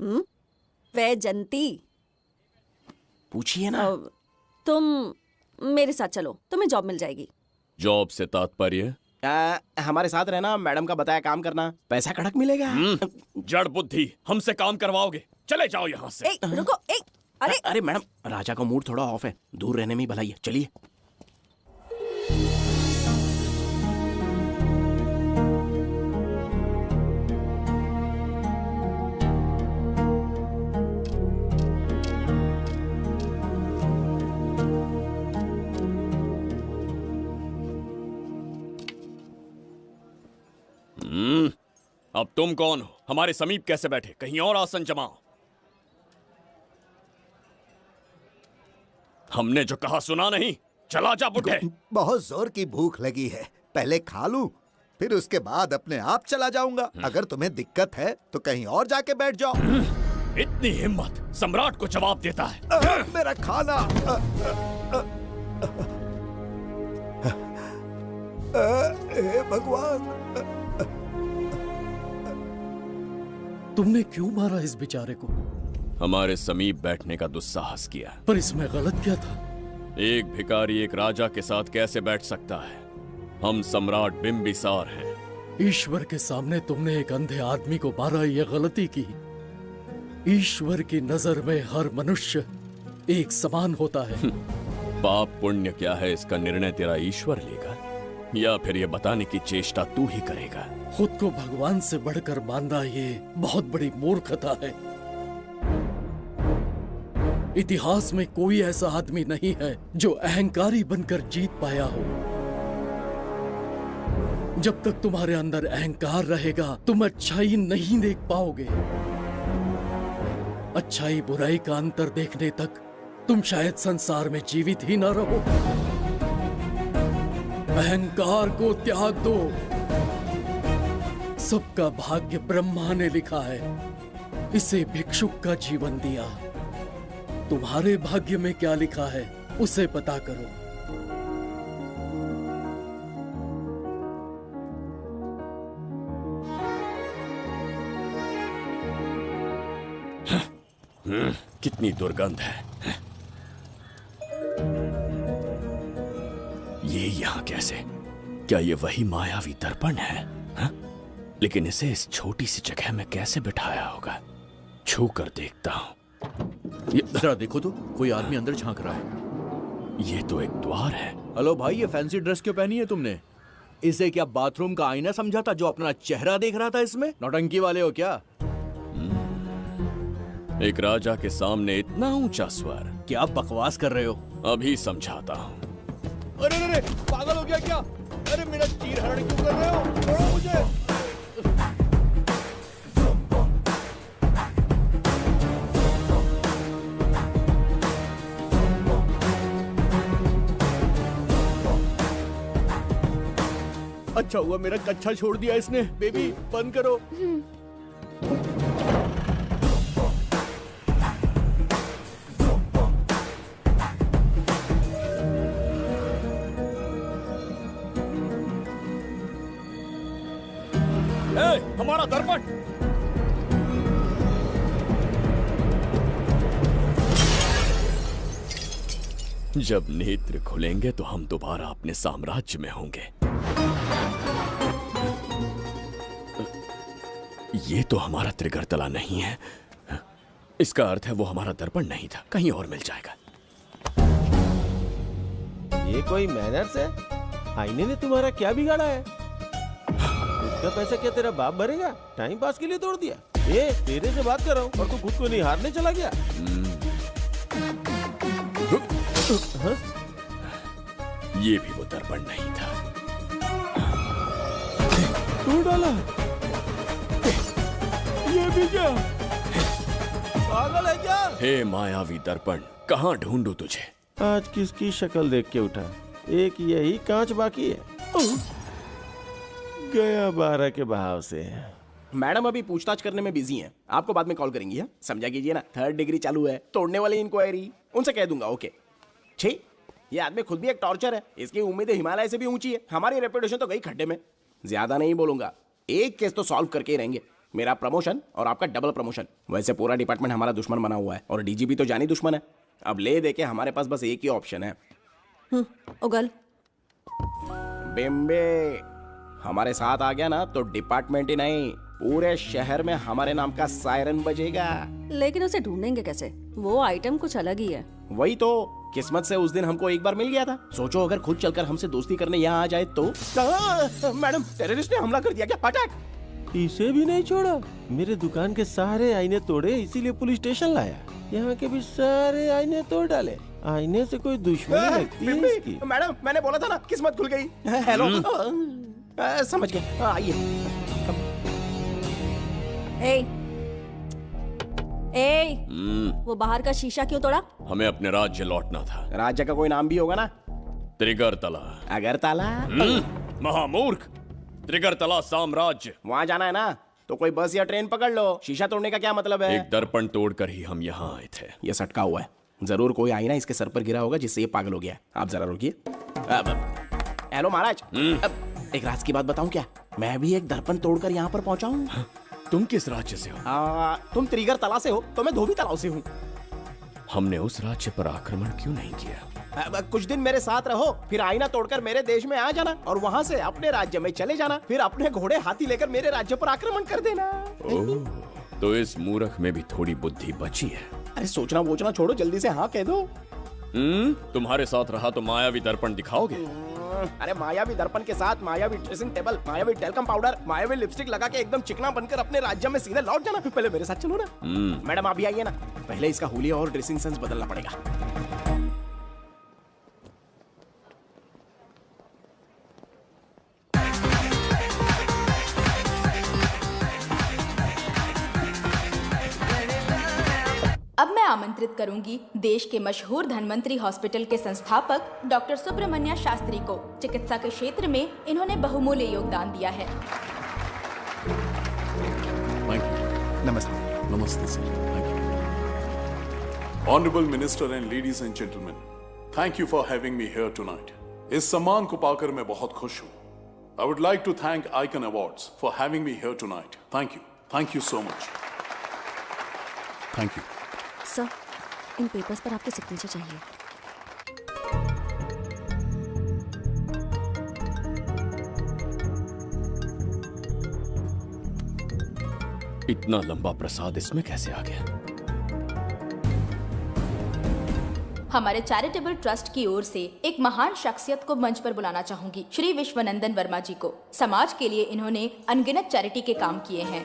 Speaker 4: वैजंती।
Speaker 2: पूछिए ना।
Speaker 4: तुम मेरे साथ चलो, तुम्हें जॉब मिल जाएगी।
Speaker 5: जॉब से तात्पर्य?
Speaker 2: हमारे साथ रहना, मैडम का बताया काम करना, पैसा कड़क मिलेगा।
Speaker 5: जड़ बुद्धि, हमसे काम करवाओगे? चले जाओ यहाँ से।
Speaker 4: रुको।
Speaker 2: अरे मैडम, राजा का मूड थोड़ा ऑफ है, दूर रहने में ही भलाई है। चलिए।
Speaker 5: अब तुम कौन हो? हमारे समीप कैसे बैठे? कहीं और आसन जमाओ। हमने जो कहा सुना नहीं? चला जा बुढ़े।
Speaker 13: बहुत जोर की भूख लगी है, पहले खा लूं, फिर उसके बाद अपने आप चला जाऊंगा। अगर तुम्हें दिक्कत है तो कहीं और जाके बैठ जाओ।
Speaker 5: इतनी हिम्मत, सम्राट को जवाब देता है।
Speaker 13: मेरा खाना। हे भगवान,
Speaker 12: तुमने क्यों मारा इस बेचारे को?
Speaker 5: हमारे समीप बैठने का दुस्साहस किया।
Speaker 12: पर इसमें गलत क्या था?
Speaker 5: एक भिखारी एक राजा के साथ कैसे बैठ सकता है? हम सम्राट बिंबिसार हैं।
Speaker 12: ईश्वर के सामने तुमने एक अंधे आदमी को मारा, ये गलती की। ईश्वर की नजर में हर मनुष्य एक समान होता है।
Speaker 5: पाप पुण्य क्या है, इसका निर्णय तेरा ईश्वर लेगा या फिर ये बताने की चेष्टा तू ही करेगा?
Speaker 12: खुद को भगवान से बढ़कर मानना ये बहुत बड़ी मूर्खता है। इतिहास में कोई ऐसा आदमी नहीं है जो अहंकारी बनकर जीत पाया हो। जब तक तुम्हारे अंदर अहंकार रहेगा तुम अच्छाई नहीं देख पाओगे। अच्छाई बुराई का अंतर देखने तक तुम शायद संसार में जीवित ही न रहो। अहंकार को त्याग दो। सबका भाग्य ब्रह्मा ने लिखा है, इसे भिक्षुक का जीवन दिया। तुम्हारे भाग्य में क्या लिखा है उसे पता करो।
Speaker 5: कितनी दुर्गंध है। ये यहाँ कैसे? क्या ये वही मायावी दर्पण है? हा? लेकिन इसे इस छोटी सी जगह में कैसे बिठाया होगा? छू कर देखता हूँ।
Speaker 16: जरा देखो तो, कोई आदमी अंदर झांक रहा है।
Speaker 5: ये तो एक द्वार है।
Speaker 16: हेलो भाई, ये फैंसी ड्रेस क्यों पहनी है तुमने? इसे क्या बाथरूम का आईना समझा था जो अपना चेहरा देख रहा था इसमें? नौटंकी वाले हो क्या?
Speaker 5: एक राजा के सामने इतना ऊंचा स्वर।
Speaker 16: क्या बकवास कर रहे हो?
Speaker 5: अभी समझाता हूँ।
Speaker 16: अरे अरे पागल हो गया क्या? अरे मेरा चीर हरण क्यों कर रहे हो? छोड़ो मुझे। अच्छा हुआ मेरा कच्छा छोड़ दिया इसने। बेबी बंद करो।
Speaker 5: हमारा दर्पण।
Speaker 2: जब नेत्र खुलेंगे तो हम दोबारा अपने साम्राज्य में होंगे। ये तो हमारा त्रिगर्तला नहीं है। इसका अर्थ है वो हमारा दर्पण नहीं था, कहीं और मिल जाएगा।
Speaker 18: ये कोई मैनर्स है? आईने ने तुम्हारा क्या बिगाड़ा है? उसका पैसा क्या तेरा बाप भरेगा? टाइम पास के लिए तोड़ दिया। ये तेरे से बात कर रहा हूँ और तू खुद को निहारने चला गया।
Speaker 2: हाँ? ये भी वो दर्पण नहीं था।
Speaker 18: तू डाला? ये भी क्या? पागल है क्या?
Speaker 2: हे मायावी दर्पण, कहाँ ढूंढूं तुझे?
Speaker 18: आज किसकी शक्ल देख के उठा? एक यही कांच बाकी है। गया 12 के बहाव से।
Speaker 2: मैडम अभी पूछताछ करने में बिजी हैं। आपको बाद में कॉल करेंगी। है समझा कीजिए ना, 3rd डिग्री चालू है। तोड़ने वाली इंक्वायरी उनसे कह दूंगा। ओके। छी, ये आदमी खुद भी एक टॉर्चर है। इसकी उम्मीदें हिमालय से भी ऊंची है। हमारी रेपुटेशन तो गई खड्डे में। ज्यादा नहीं बोलूंगा, एक केस तो सॉल्व करके ही रहेंगे। मेरा प्रमोशन और आपका डबल प्रमोशन। वैसे पूरा डिपार्टमेंट हमारा दुश्मन बना हुआ है और डीजीपी तो जानी दुश्मन है। अब ले दे के हमारे पास बस एक ही ऑप्शन है।
Speaker 4: उगल
Speaker 2: बिम्बे हमारे साथ आ गया ना तो डिपार्टमेंट ही नहीं, पूरे शहर में हमारे नाम का सायरन बजेगा।
Speaker 4: लेकिन उसे ढूंढेंगे कैसे? वो आइटम कुछ अलग ही है।
Speaker 2: वही तो, किस्मत से उस दिन हमको एक बार मिल गया था। सोचो अगर खुद चलकर हमसे दोस्ती करने यहाँ आ जाए तो। मैडम, टेररिस्ट ने हमला कर दिया क्या? अटैक!
Speaker 18: इसे भी नहीं छोड़ा। मेरे दुकान के सारे आईने तोड़े, इसीलिए पुलिस स्टेशन लाया। यहाँ के भी सारे आईने तोड़ डाले। आईने से कोई दुश्मनी लगती है इसकी।
Speaker 2: मैडम, मैंने बोला था ना, किस्मत खुल गई। हेलो। समझ गए, आइए।
Speaker 4: वो बाहर का शीशा क्यों तोड़ा?
Speaker 2: हमें अपने राज्य लौटना था। राज्य का कोई नाम भी होगा ना? त्रिगर्तला। अगरतला? महामूर्ख, त्रिगर्तला साम्राज्य। वहाँ जाना है ना तो कोई बस या ट्रेन पकड़ लो। शीशा तोड़ने का क्या मतलब है? एक दर्पण तोड़कर ही हम यहाँ आए थे। ये सटका हुआ है, जरूर कोई आईना इसके सर पर गिरा होगा जिससे ये पागल हो गया। आप जरा रुकिए। हेलो महाराज, एक राज की बात बताऊं क्या? मैं भी एक दर्पण तोड़कर यहाँ पर पहुंचा हूँ। तुम किस राज्य से हो? तुम त्रिगर्तला से हो तो मैं धोबी तालाब से हूँ। हमने उस राज्य पर आक्रमण क्यों नहीं किया? कुछ दिन मेरे साथ रहो, फिर आईना तोड़कर मेरे देश में आ जाना और वहाँ से अपने राज्य में चले जाना। फिर अपने घोड़े हाथी लेकर मेरे राज्य पर आक्रमण कर देना। तो इस मूर्ख में भी थोड़ी बुद्धि बची है। अरे सोचना वोचना छोड़ो, जल्दी से हाँ कह दो। तुम्हारे साथ रहा तो मायावी दर्पण दिखाओगे? अरे मायावी दर्पण के साथ मायावी ड्रेसिंग टेबल, मायावी टेलकम पाउडर, मायावी लिपस्टिक लगा के एकदम चिकना बनकर अपने राज्य में सीधे लौट जाना। पहले मेरे साथ चलो ना। मैडम आप भी आइए ना, पहले इसका हुलिया और ड्रेसिंग सेंस बदलना पड़ेगा।
Speaker 6: अब मैं आमंत्रित करूंगी देश के मशहूर धन्वंतरी हॉस्पिटल के संस्थापक डॉक्टर सुब्रमण्य शास्त्री को। चिकित्सा के क्षेत्र में इन्होंने बहुमूल्य योगदान दिया है।
Speaker 1: नमस्ते। नमस्ते sir. Thank you. Honourable minister and ladies and gentleman, thank you for having me here tonight. इस सम्मान को पाकर मैं बहुत खुश हूँ। I would like to thank icon awards for having me here tonight. Thank you so much. Thank you.
Speaker 4: Sir, इन papers पर आपके सिग्नेचर चाहिए।
Speaker 2: इतना लंबा प्रसाद इसमें कैसे आ गया?
Speaker 6: हमारे चैरिटेबल ट्रस्ट की ओर से एक महान शख्सियत को मंच पर बुलाना चाहूंगी, श्री विश्वनंदन वर्मा जी को। समाज के लिए इन्होंने अनगिनत चैरिटी के काम किए हैं।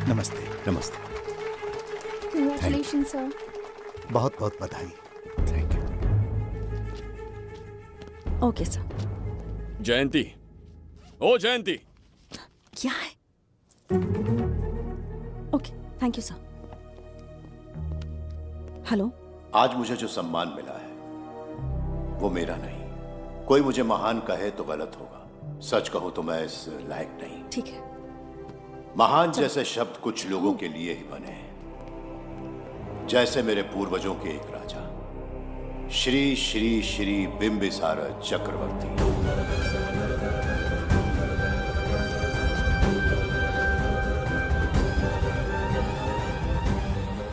Speaker 13: नमस्ते।
Speaker 19: नमस्ते।
Speaker 15: Congratulations, sir.
Speaker 13: बहुत बहुत बधाई।
Speaker 4: Okay sir.
Speaker 5: जयंती, ओ जयंती।
Speaker 4: क्या है? Okay, thank you sir. Hello.
Speaker 19: आज मुझे जो सम्मान मिला है वो मेरा नहीं। कोई मुझे महान कहे तो गलत होगा, सच कहूं तो मैं इस लायक नहीं।
Speaker 4: ठीक है।
Speaker 19: महान जैसे शब्द कुछ लोगों के लिए ही बने हैं, जैसे मेरे पूर्वजों के एक राजा श्री श्री श्री बिंबिसार चक्रवर्ती।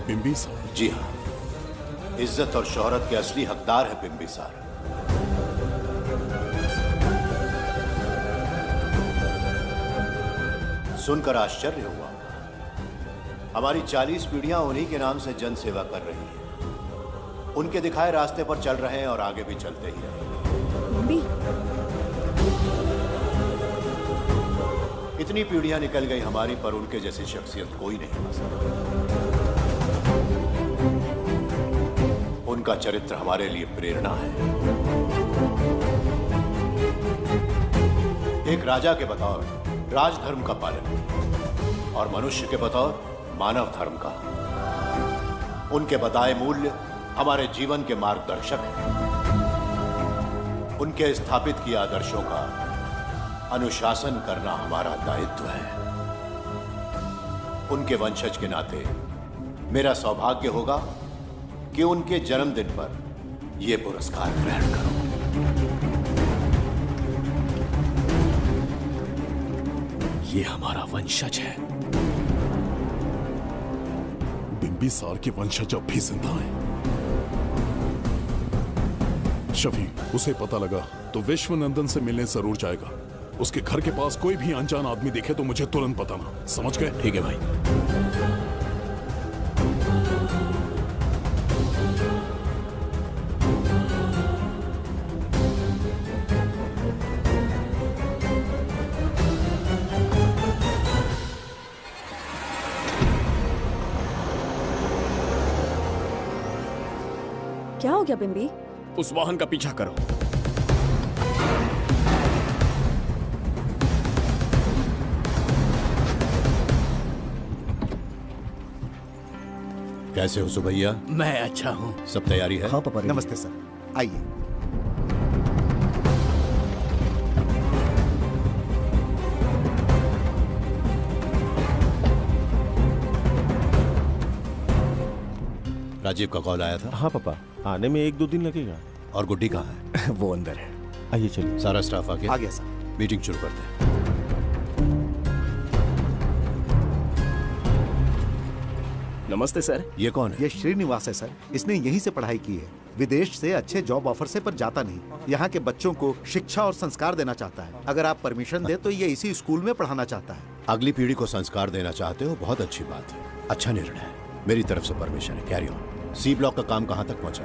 Speaker 1: बिंबिसार?
Speaker 19: जी हाँ, इज्जत और शोहरत के असली हकदार है बिंबिसार। सुनकर आश्चर्य हुआ, हमारी 40 पीढ़ियां उन्हीं के नाम से जन सेवा कर रही हैं। उनके दिखाए रास्ते पर चल रहे हैं और आगे भी चलते ही रहेंगे। इतनी पीढ़ियां निकल गई हमारी, पर उनके जैसी शख्सियत कोई नहीं बन सकती। उनका चरित्र हमारे लिए प्रेरणा है। एक राजा के बतौर राजधर्म का पालन और मनुष्य के बतौर मानव धर्म का। उनके बताए मूल्य हमारे जीवन के मार्गदर्शक हैं। उनके स्थापित किए आदर्शों का अनुशासन करना हमारा दायित्व है। उनके वंशज के नाते मेरा सौभाग्य होगा कि उनके जन्मदिन पर यह पुरस्कार ग्रहण करूं।
Speaker 5: ये हमारा वंशज है।
Speaker 1: बिंबिसार के वंशज अब भी जिंदा हैं। शफी, उसे पता लगा तो विश्वनंदन से मिलने जरूर जाएगा। उसके घर के पास कोई भी अनजान आदमी दिखे तो मुझे तुरंत बताना, समझ गए?
Speaker 5: ठीक है भाई।
Speaker 4: क्या हो गया बिंबी?
Speaker 5: उस वाहन का पीछा करो।
Speaker 19: कैसे हो सुभैया?
Speaker 12: मैं अच्छा हूँ।
Speaker 19: सब तैयारी है?
Speaker 10: हाँ पापा।
Speaker 13: नमस्ते सर, आइए।
Speaker 19: राजीव का कॉल आया था?
Speaker 18: हाँ पापा, आने में 1-2 दिन लगेगा।
Speaker 19: और गुड्डी कहाँ है?
Speaker 10: वो अंदर है।
Speaker 18: आइए चलिए।
Speaker 19: सारा स्टाफ आ गया?
Speaker 13: आ गया सर।
Speaker 19: मीटिंग शुरू करते हैं।
Speaker 2: नमस्ते सर।
Speaker 19: ये कौन है?
Speaker 13: ये श्रीनिवास है सर। इसने यहीं से पढ़ाई की है। विदेश से अच्छे जॉब ऑफर से पर जाता नहीं। यहाँ के बच्चों को शिक्षा और संस्कार देना चाहता है। अगर आप परमिशन दे तो ये इसी स्कूल में पढ़ाना चाहता है।
Speaker 19: अगली पीढ़ी को संस्कार देना चाहते हो, बहुत अच्छी बात है, अच्छा निर्णय है। मेरी तरफ से परमिशन है, कैरी ऑन। सी ब्लॉक का काम कहाँ तक पहुँचा?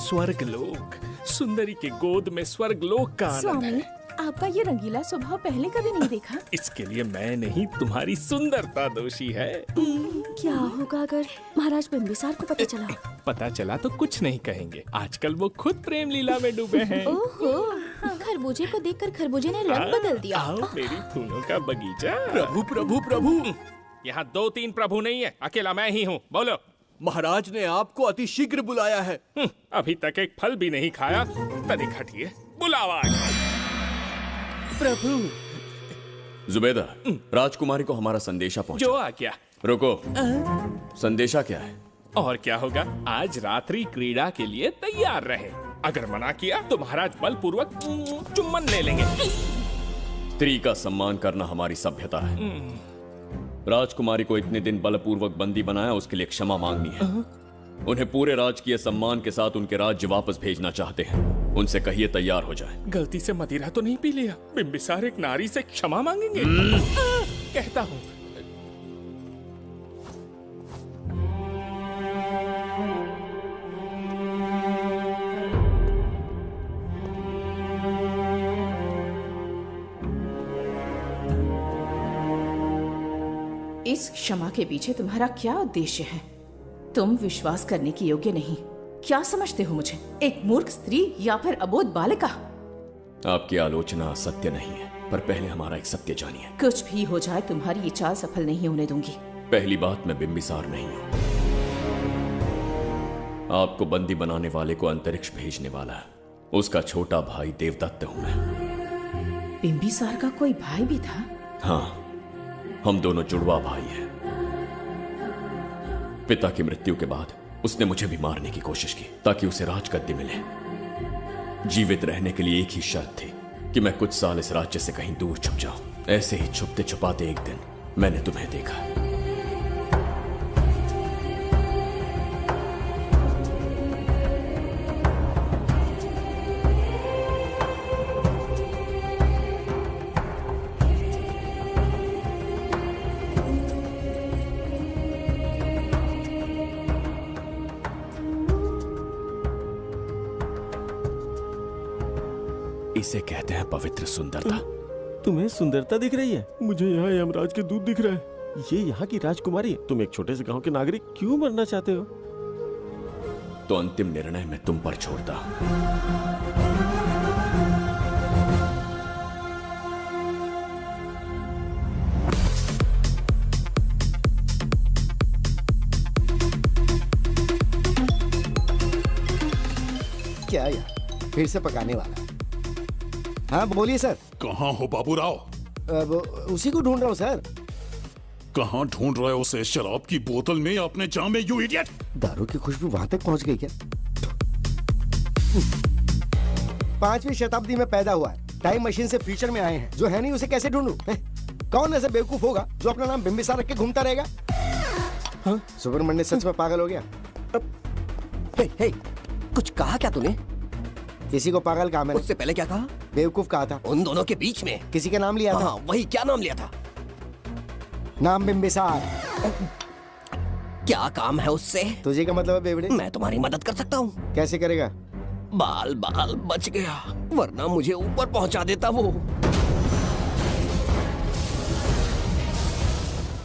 Speaker 8: स्वर्गलोक, सुंदरी के गोद में स्वर्गलोक का आनंद
Speaker 7: स्वामी,
Speaker 8: है।
Speaker 7: आपका ये रंगीला स्वभाव पहले कभी नहीं देखा।
Speaker 8: इसके लिए मैं नहीं, तुम्हारी सुंदरता दोषी है।
Speaker 4: क्या होगा अगर महाराज बिंबिसार को पता चला?
Speaker 8: पता चला तो कुछ नहीं कहेंगे। आजकल वो खुद प्रेम लीला में डूबे हैं।
Speaker 15: ओहो, खरबूजे को देखकर खरबूजे ने रंग बदल दिया।
Speaker 8: आओ मेरी फूलों का बगीचा।
Speaker 12: प्रभु प्रभु प्रभु।
Speaker 8: यहाँ 2-3 प्रभु नहीं है, अकेला मैं ही हूँ। बोलो।
Speaker 12: महाराज ने आपको अति शीघ्र बुलाया है।
Speaker 8: अभी तक एक फल भी नहीं खाया, तनिक हटिए, बुलावा।
Speaker 7: प्रभु।
Speaker 5: जुबेदा, राजकुमारी को हमारा संदेशा पहुंचा।
Speaker 8: जो आ गया।
Speaker 5: रुको, संदेशा क्या है?
Speaker 8: और क्या होगा, आज रात्रि क्रीड़ा के लिए तैयार रहे। अगर मना किया तो महाराज बलपूर्वक चुम्बन ले लेंगे।
Speaker 5: स्त्री का सम्मान करना हमारी सभ्यता है। राजकुमारी को इतने दिन बलपूर्वक बंदी बनाया, उसके लिए क्षमा मांगनी है। उन्हें पूरे राजकीय सम्मान के साथ उनके राज्य वापस भेजना चाहते हैं। उनसे कहिए तैयार हो जाए।
Speaker 8: गलती से मदिरा तो नहीं पी लिया? बिंबिसार एक नारी से क्षमा मांगेंगे? कहता हूँ।
Speaker 7: इस क्षमा के पीछे तुम्हारा क्या उद्देश्य है? तुम विश्वास करने की योग्य नहीं। क्या समझते हो मुझे, एक मूर्ख स्त्री या फिर अबोध बालिका?
Speaker 2: आपकी आलोचना सत्य नहीं है, पर पहले हमारा एक सत्य जानिए।
Speaker 7: कुछ भी हो जाए तुम्हारी ये चाल सफल नहीं होने दूंगी।
Speaker 2: पहली बात, मैं बिंबिसार नहीं हूं। आपको बंदी बनाने वाले को अंतरिक्ष भेजने वाला उसका छोटा भाई देवदत्त हूं मैं।
Speaker 7: बिंबिसार का कोई भाई भी था?
Speaker 2: हाँ, हम दोनों जुड़वा भाई हैं। पिता की मृत्यु के बाद उसने मुझे भी मारने की कोशिश की ताकि उसे राजगद्दी मिले। जीवित रहने के लिए एक ही शर्त थी कि मैं कुछ साल इस राज्य से कहीं दूर छुप जाऊं। ऐसे ही छुपते छुपाते एक दिन मैंने तुम्हें देखा। इसे कहते हैं पवित्र सुंदरता।
Speaker 18: तुम्हें सुंदरता दिख रही है? मुझे यहाँ यमराज के दूध दिख रहा है। ये यहाँ की राजकुमारी है। तुम एक छोटे से गांव के नागरिक क्यों मरना चाहते हो?
Speaker 2: तो अंतिम निर्णय मैं तुम पर छोड़ता हूं।
Speaker 10: क्या यार, फिर से पकाने वाला? हाँ बोलिए सर।
Speaker 1: कहाँ हो बाबूराव?
Speaker 10: अब उसी को ढूंढ रहा हूँ सर।
Speaker 1: कहाँ ढूंढ रहे हो उसे? शराब की बोतल में या अपने जाम में, यू इडियट?
Speaker 10: दारू की खुशबू वहां तक पहुंच गई क्या? 5वीं शताब्दी में पैदा हुआ है, टाइम मशीन से फ्यूचर में आए हैं। जो है नहीं उसे कैसे ढूंढूं? कौन ऐसा बेवकूफ होगा जो अपना नाम बिंबिसार रख के घूमता रहेगा? हाँ? सुब्रमण्य सच में पागल हो गया।
Speaker 2: हे, कुछ कहा क्या तूने?
Speaker 10: किसी को पागल कहा मैंने।
Speaker 2: उससे पहले क्या कहा?
Speaker 10: बेवकूफ कहा था।
Speaker 2: उन दोनों के बीच में
Speaker 10: किसी का नाम लिया था।
Speaker 2: हाँ, वही, क्या नाम लिया था?
Speaker 10: नाम बिंबिसार।
Speaker 2: क्या काम है उससे?
Speaker 10: तुझे क्या मतलब है बेवड़े?
Speaker 2: मैं तुम्हारी मदद कर सकता हूँ।
Speaker 10: कैसे करेगा?
Speaker 2: बाल बाल बच गया, वरना मुझे ऊपर पहुंचा देता वो।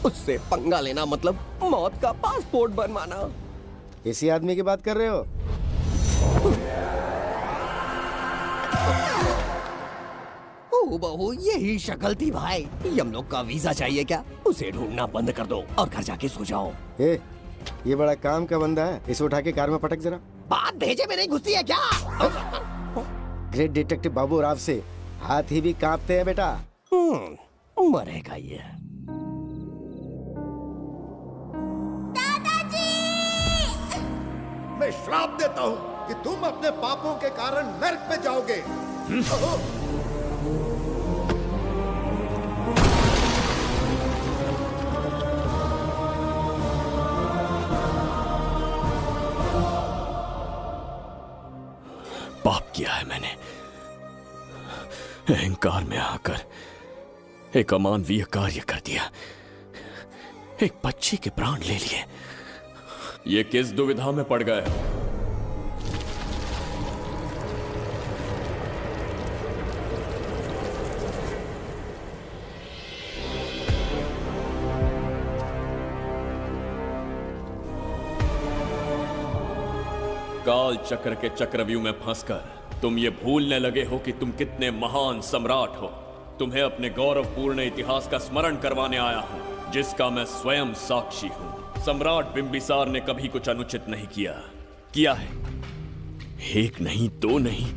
Speaker 2: उससे पंगा लेना मतलब मौत का पासपोर्ट बनवाना।
Speaker 10: इसी आदमी की बात कर रहे हो?
Speaker 2: बहू, यही शक्ल थी भाई। यमलोक का वीजा चाहिए क्या? उसे ढूंढना बंद कर दो और घर जाके सो जाओ।
Speaker 10: ये बड़ा काम का बंदा है, इसे उठा के कार में पटक जरा।
Speaker 2: बात भेजे में नहीं घुसती है क्या?
Speaker 10: ग्रेट डिटेक्टिव बाबू राव से हाथी भी कांपते हैं बेटा।
Speaker 2: मरेगा ये।
Speaker 11: मैं श्राप देता हूँ कि तुम अपने पापों के कारण नर्क में जाओगे।
Speaker 2: पाप किया है मैंने। अहंकार में आकर एक अमानवीय कार्य कर दिया। एक बच्ची के प्राण ले लिए। ये किस दुविधा में पड़ गए? काल चक्र के चक्रव्यूह में फंसकर तुम ये भूलने लगे हो कि तुम कितने महान सम्राट हो। तुम्हें अपने गौरवपूर्ण इतिहास का स्मरण करवाने आया हूं, जिसका मैं स्वयं साक्षी हूं। सम्राट बिंबिसार ने कभी कुछ अनुचित नहीं किया है। एक नहीं, दो नहीं,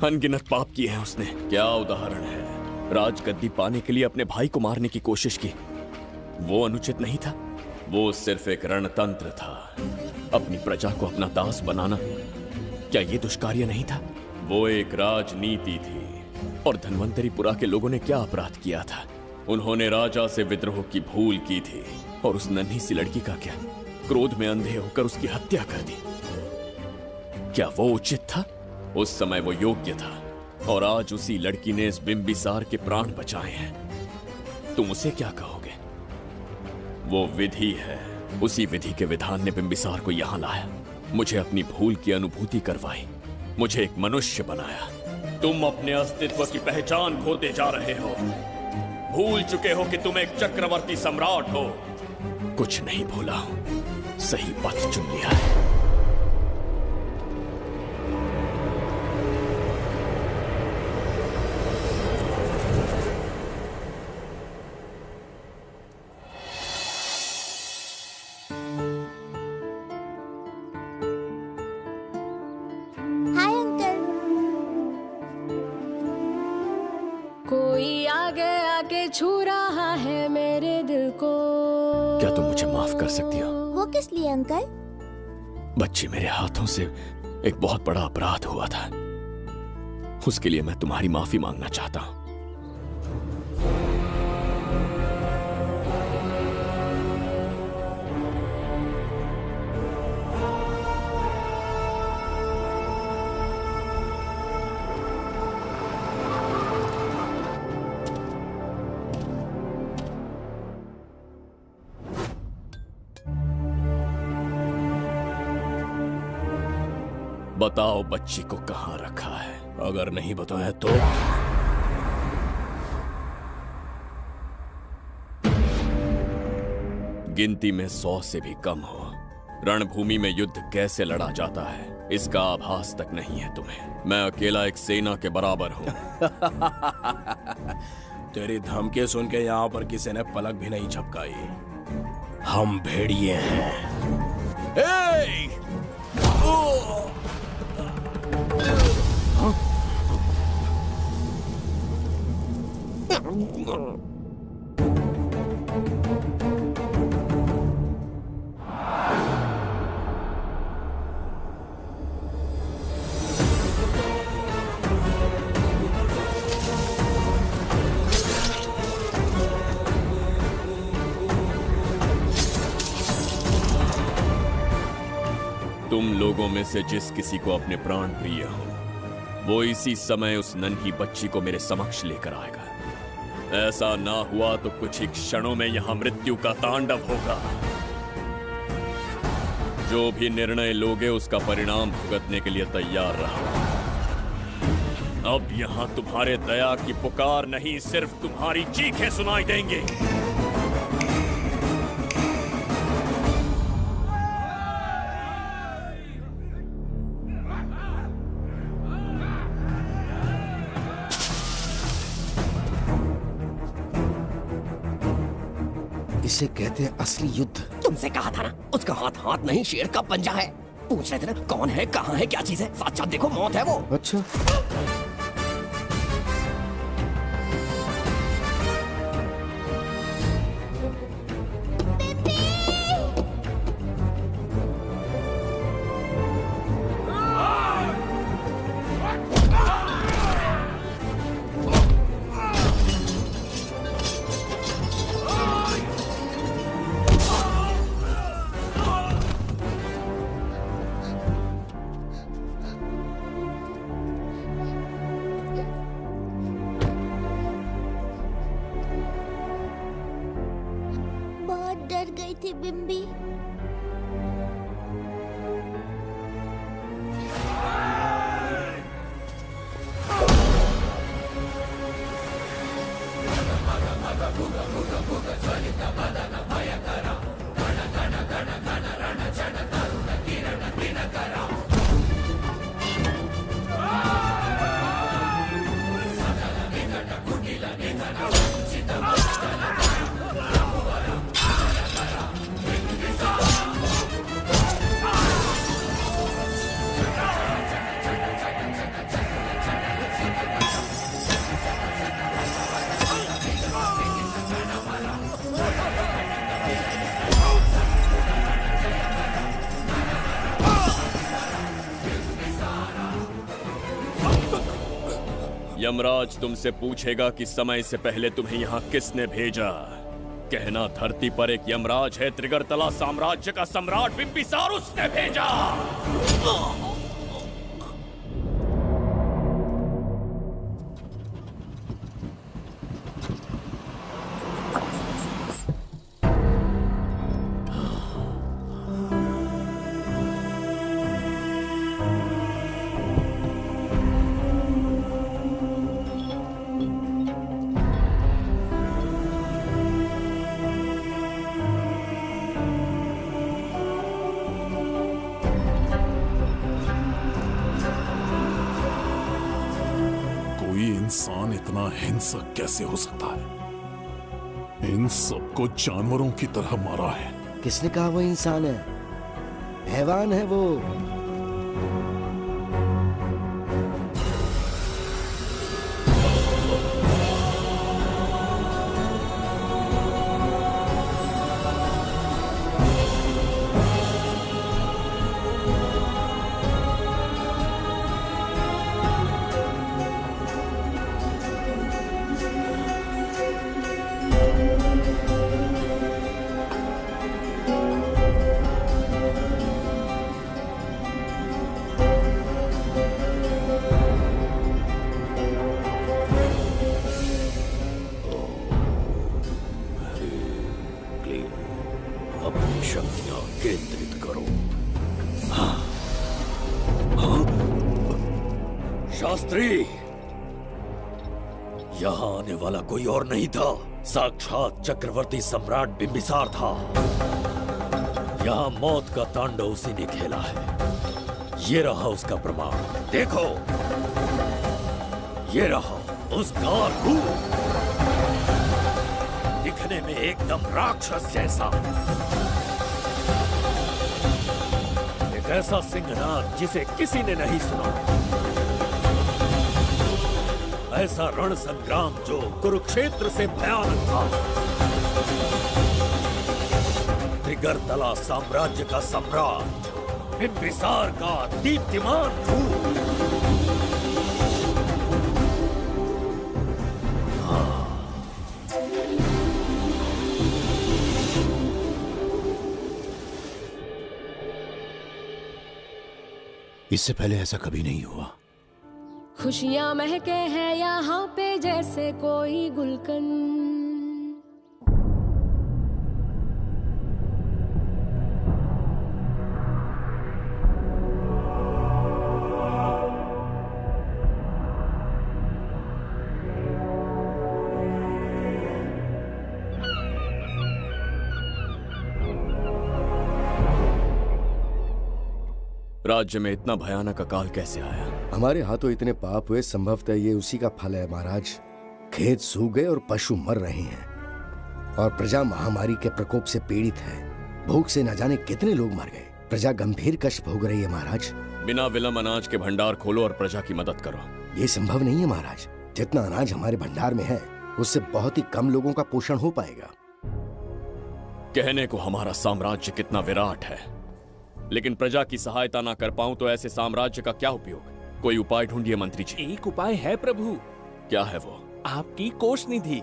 Speaker 2: अनगिनत पाप किए हैं उसने। क्या उदाहरण है? राजगद्दी पाने के लिए अपने भाई को मारने की कोशिश की। वो अनुचित नहीं था, वो सिर्फ एक रणतंत्र था। अपनी प्रजा को अपना दास बनाना, क्या ये दुष्कार्य नहीं था? वो एक राजनीति थी। और धन्वंतरीपुरा के लोगों ने क्या अपराध किया था? उन्होंने राजा से विद्रोह की भूल की थी। और उस नन्ही सी लड़की का क्या? क्रोध में अंधे होकर उसकी हत्या कर दी। क्या वो उचित था? उस समय वो योग्य था। और आज उसी लड़की ने इस बिंबिसार के प्राण बचाए हैं। तुम उसे क्या कहोगे? वो विधि है। उसी विधि के विधान ने बिंबिसार को यहां लाया, मुझे अपनी भूल की अनुभूति करवाई, मुझे एक मनुष्य बनाया। तुम अपने अस्तित्व की पहचान खोते जा रहे हो। भूल चुके हो कि तुम एक चक्रवर्ती सम्राट हो,
Speaker 5: कुछ नहीं भूला हूं, सही पथ चुन लिया है।
Speaker 15: Hi uncle.
Speaker 20: कोई आगे आके छू रहा है मेरे दिल को।
Speaker 5: क्या तुम मुझे माफ कर सकती हो?
Speaker 15: वो किस लिए अंकल?
Speaker 5: बच्ची, मेरे हाथों से एक बहुत बड़ा अपराध हुआ था, उसके लिए मैं तुम्हारी माफी मांगना चाहता हूं। बताओ बच्ची को कहां रखा है? अगर नहीं बताया तो गिनती में 100 से भी कम हो। रणभूमि में युद्ध कैसे लड़ा जाता है इसका आभास तक नहीं है तुम्हें। मैं अकेला एक सेना के बराबर हूं।
Speaker 2: तेरी धमकी सुन के यहाँ पर किसी ने पलक भी नहीं झपकाई। हम भेड़िए हैं।
Speaker 5: तुम लोगों में से जिस किसी को अपने प्राण प्रिय हो, वो इसी समय उस नन्ही बच्ची को मेरे समक्ष लेकर आएगा। ऐसा ना हुआ तो कुछ ही क्षणों में यहां मृत्यु का तांडव होगा। जो भी निर्णय लोगे उसका परिणाम भुगतने के लिए तैयार रहो। अब यहां तुम्हारे दया की पुकार नहीं, सिर्फ तुम्हारी चीखें सुनाई देंगी।
Speaker 2: इसे कहते हैं असली युद्ध।
Speaker 21: तुमसे कहा था ना, उसका हाथ हाथ नहीं शेर का पंजा है। पूछ रहे थे ना कौन है, कहाँ है, क्या चीज है? साक्षात देखो, मौत है वो।
Speaker 2: अच्छा।
Speaker 15: बहुत डर गई थी बिम्बी।
Speaker 5: यमराज तुमसे पूछेगा कि समय से पहले तुम्हें यहाँ किसने भेजा। कहना धरती पर एक यमराज है, त्रिगर्तला साम्राज्य का सम्राट बिम्बिसार उसने भेजा।
Speaker 1: इंसान इतना हिंसक कैसे हो सकता है? इन सबको जानवरों की तरह मारा है।
Speaker 10: किसने कहा वो इंसान है? हैवान है वो।
Speaker 5: अपनी शक्तियां केंद्रित करो। शास्त्री, यहाँ आने वाला कोई और नहीं था, साक्षात चक्रवर्ती सम्राट बिंबिसार था। यहाँ मौत का तांडव उसी ने खेला है। ये रहा उसका प्रमाण, देखो, ये रहा उसका रूप, दिखने में एकदम राक्षस जैसा। एक ऐसा सिंहनाद जिसे किसी ने नहीं सुना, ऐसा रण संग्राम जो कुरुक्षेत्र से भयानक था। त्रिगर्तला साम्राज्य का सम्राट, बिंबिसार का दीप्तिमान रूप।
Speaker 13: इससे पहले ऐसा कभी नहीं हुआ।
Speaker 20: खुशियाँ महके हैं यहाँ पे जैसे कोई गुलकंद।
Speaker 2: राज्य में इतना भयानक अकाल कैसे आया?
Speaker 10: हमारे हाथों इतने पाप हुए, संभवतः ये उसी का फल है महाराज। खेत सूख गए और पशु मर रहे हैं और प्रजा महामारी के प्रकोप से पीड़ित है। भूख से न जाने कितने लोग मर गए। प्रजा गंभीर कष्ट भोग रही है महाराज।
Speaker 2: बिना विलंब अनाज के भंडार खोलो और प्रजा की मदद करो।
Speaker 10: ये संभव नहीं है महाराज। जितना अनाज हमारे भंडार में है उससे बहुत ही कम लोगों का पोषण हो पाएगा।
Speaker 2: कहने को हमारा साम्राज्य कितना विराट है, लेकिन प्रजा की सहायता ना कर पाऊं तो ऐसे साम्राज्य का क्या उपयोग? कोई उपाय ढूंढिए मंत्री जी।
Speaker 8: एक उपाय है प्रभु।
Speaker 2: क्या है वो?
Speaker 8: आपकी कोष निधि।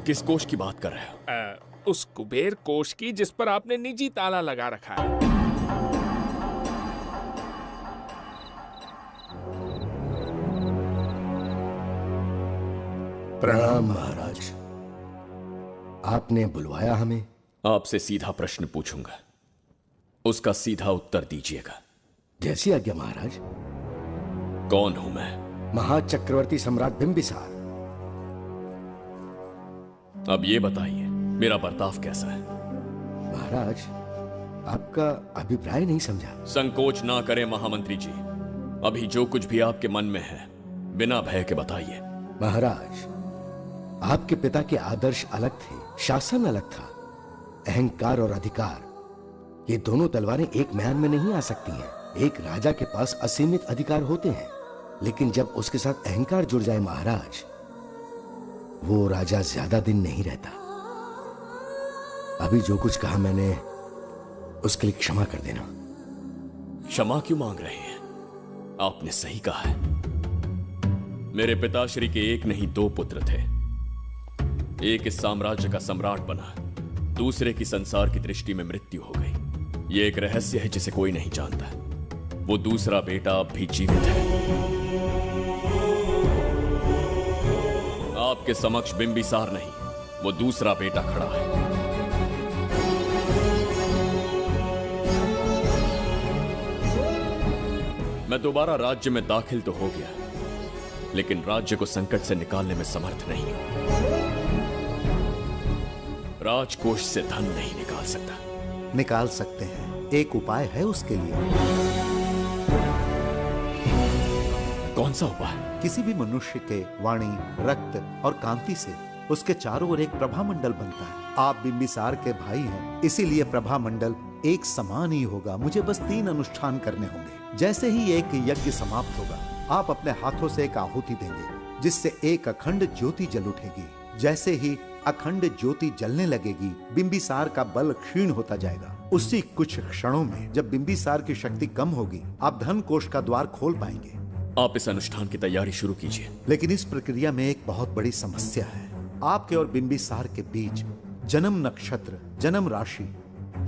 Speaker 2: किस कोष की बात कर रहे हो?
Speaker 8: उस कुबेर कोष की जिस पर आपने निजी ताला लगा रखा है।
Speaker 10: प्रणाम महाराज। आपने बुलवाया हमें?
Speaker 2: आपसे सीधा प्रश्न पूछूंगा, उसका सीधा उत्तर दीजिएगा।
Speaker 10: जैसी आज्ञा महाराज।
Speaker 2: कौन हूं मैं?
Speaker 10: महाचक्रवर्ती सम्राट बिंबिसार।
Speaker 2: अब ये बताइए, मेरा बर्ताव कैसा है?
Speaker 10: महाराज, आपका अभिप्राय नहीं समझा।
Speaker 2: संकोच ना करें महामंत्री जी। अभी जो कुछ भी आपके मन में है बिना भय के बताइए।
Speaker 10: महाराज, आपके पिता के आदर्श अलग थे, शासन अलग था। अहंकार और अधिकार, ये दोनों तलवारें एक म्यान में नहीं आ सकती हैं। एक राजा के पास असीमित अधिकार होते हैं, लेकिन जब उसके साथ अहंकार जुड़ जाए महाराज, वो राजा ज्यादा दिन नहीं रहता। अभी जो कुछ कहा मैंने, उसके लिए क्षमा कर देना।
Speaker 2: क्षमा क्यों मांग रहे हैं? आपने सही कहा है। मेरे पिताश्री के एक नहीं दो पुत्र थे। एक इस साम्राज्य का सम्राट बना, दूसरे की संसार की दृष्टि में मृत्यु हो गई। ये एक रहस्य है जिसे कोई नहीं जानता। वो दूसरा बेटा अब भी जीवित है। आपके समक्ष बिंबिसार नहीं, वो दूसरा बेटा खड़ा है। मैं दोबारा राज्य में दाखिल तो हो गया, लेकिन राज्य को संकट से निकालने में समर्थ नहीं हूं। राजकोष से धन नहीं निकाल सकता।
Speaker 11: निकाल सकते हैं, एक उपाय है उसके लिए।
Speaker 8: कौन सा उपाय?
Speaker 11: किसी भी मनुष्य के वाणी, रक्त और कांति से उसके चारों ओर एक प्रभामंडल बनता है। आप बिंबिसार के भाई हैं, इसीलिए प्रभामंडल एक समान ही होगा। मुझे बस 3 अनुष्ठान करने होंगे। जैसे ही एक यज्ञ समाप्त होगा, आप अपने हाथों से एक आहुति देंगे, जिससे एक अखंड ज्योति जल उठेगी। जैसे ही अखंड ज्योति जलने लगेगी, बिंबिसार का बल क्षीण होता जाएगा। उसी कुछ क्षणों में जब बिंबिसार की शक्ति कम होगी, आप धन कोष का द्वार खोल पाएंगे।
Speaker 5: आप इस अनुष्ठान की तैयारी शुरू कीजिए।
Speaker 11: लेकिन इस प्रक्रिया में एक बहुत बड़ी समस्या है। आपके और बिंबिसार के बीच जन्म नक्षत्र, जन्म राशि,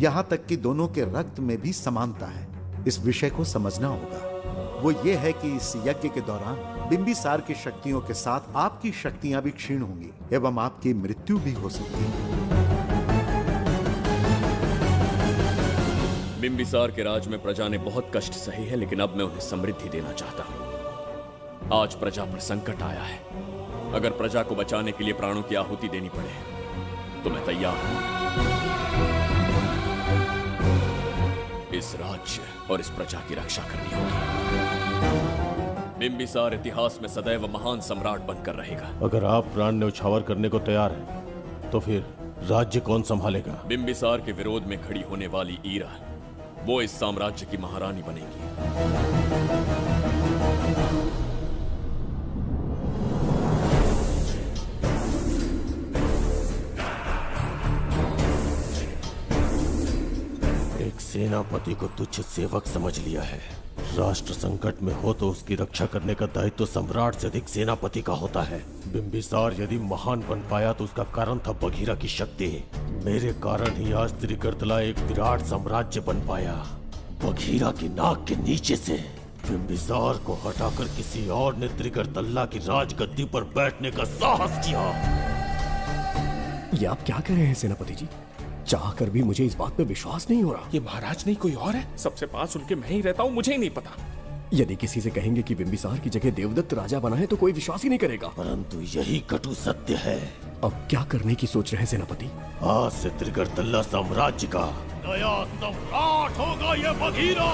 Speaker 11: यहाँ तक कि दोनों के रक्त में भी समानता है। इस विषय को समझना होगा। वो ये है कि इस यज्ञ के दौरान बिंबिसार की शक्तियों के साथ आपकी शक्तियां भी क्षीण होंगी एवं आपकी मृत्यु भी हो सकती है।
Speaker 5: बिंबिसार के राज में प्रजा ने बहुत कष्ट सहे हैं, लेकिन अब मैं उन्हें समृद्धि देना चाहता हूँ। आज प्रजा पर संकट आया है। अगर प्रजा को बचाने के लिए प्राणों की आहुति देनी पड़े तो मैं तैयार हूं। इस राज्य और इस प्रजा की रक्षा करनी होगी। बिंबिसार इतिहास में सदैव महान सम्राट बनकर रहेगा।
Speaker 14: अगर आप प्राण न्यौछावर करने को तैयार हैं, तो फिर राज्य कौन संभालेगा?
Speaker 5: बिंबिसार के विरोध में खड़ी होने वाली ईरा, वो इस साम्राज्य की महारानी बनेगी।
Speaker 14: सेनापति को तुच्छ सेवक समझ लिया है। राष्ट्र संकट में हो तो उसकी रक्षा करने का दायित्व तो सम्राट से अधिक सेनापति का होता है। बिंबिसार यदि महान बन पाया तो उसका कारण था बघीरा की शक्ति। मेरे कारण ही आज त्रिगर्तला एक विराट साम्राज्य बन पाया। बघीरा की नाक के नीचे से बिंबिसार को हटाकर किसी और ने त्रिगर्तला की राजगद्दी पर बैठने का साहस किया।
Speaker 2: ये आप क्या कह रहे हैं सेनापति जी? चाह कर भी मुझे इस बात पे विश्वास नहीं हो रहा।
Speaker 8: ये महाराज नहीं कोई और है। सबसे पास उनके मैं ही रहता हूँ, मुझे ही नहीं पता।
Speaker 2: यदि किसी से कहेंगे कि बिंबिसार की जगह देवदत्त राजा बना है तो कोई विश्वास ही नहीं करेगा।
Speaker 14: परंतु यही कटु सत्य है।
Speaker 2: अब क्या करने की सोच रहे हैं सेनापति?
Speaker 14: आज से त्रिगर्तला साम्राज्य का नया सम्राट होगा ये बघीरा।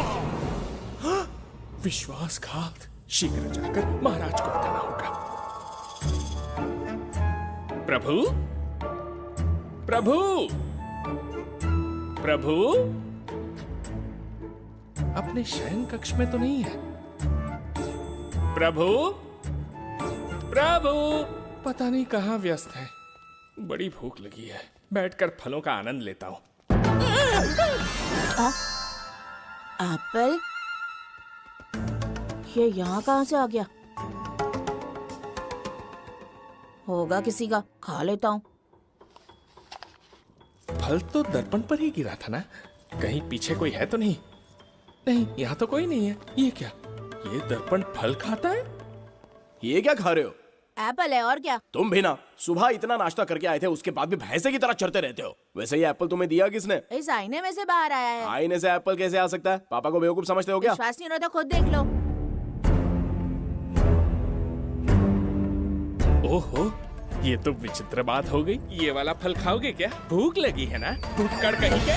Speaker 8: विश्वासघात। शीघ्र जाकर महाराज को बताना होगा। प्रभु, प्रभु, प्रभु, अपने शयन कक्ष में तो नहीं है। प्रभु, प्रभु, पता नहीं कहाँ व्यस्त है। बड़ी भूख लगी है, बैठकर फलों का आनंद लेता हूँ।
Speaker 7: एप्पल? ये यहाँ कहाँ से आ गया? होगा किसी का, खा लेता हूँ।
Speaker 8: फल तो दर्पण पर ही गिरा था ना? कहीं पीछे कोई है तो नहीं? नहीं, यहाँ तो कोई नहीं है। ये क्या? ये दर्पण फल खाता है?
Speaker 2: ये क्या खा रहे हो?
Speaker 7: एप्पल है और क्या?
Speaker 2: तुम भी ना सुबह इतना नाश्ता करके आए थे, उसके बाद भी भैंसे की तरह चरते रहते हो। वैसे ये एप्पल तुम्हें दिया किसने?
Speaker 7: इस आईने में से बाहर आया है।
Speaker 2: आईने से एप्पल कैसे आ सकता है? पापा को बेवकूफ समझते हो क्या?
Speaker 7: विश्वास नहीं हो रहा तो खुद देख लो।
Speaker 8: ओहो, ये तो विचित्र बात हो गई। ये वाला फल खाओगे क्या? भूख लगी है ना? भूखड़ कहीं के?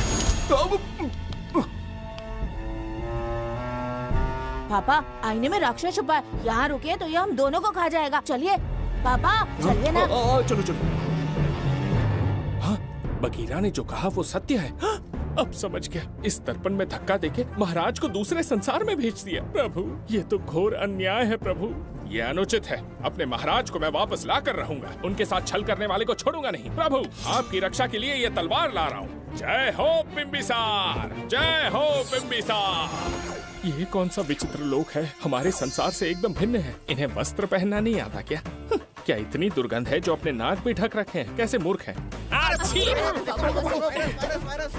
Speaker 7: पापा, आईने में राक्षस छुपा है। यहाँ रुके तो ये हम दोनों को खा जाएगा। चलिए पापा, चलिए ना।
Speaker 2: चलो चलो।
Speaker 8: हाँ, बघीरा ने जो कहा वो सत्य है। हाँ, अब समझ गया। इस दर्पण में धक्का देके महाराज को दूसरे संसार में भेज दिया। प्रभु, ये तो घोर अन्याय है प्रभु। ये अनुचित है। अपने महाराज को मैं वापस ला कर रहूंगा। उनके साथ छल करने वाले को छोड़ूंगा नहीं। प्रभु, आपकी रक्षा के लिए ये तलवार ला रहा हूँ। जय हो बिंबिसार, जय हो बिंबिसार। ये कौन सा विचित्र लोक है? हमारे संसार से एकदम भिन्न है। इन्हें वस्त्र पहनना नहीं आता क्या? क्या इतनी दुर्गंध है जो अपने नाक भी ढक रखे हैं? कैसे मूर्ख हैं?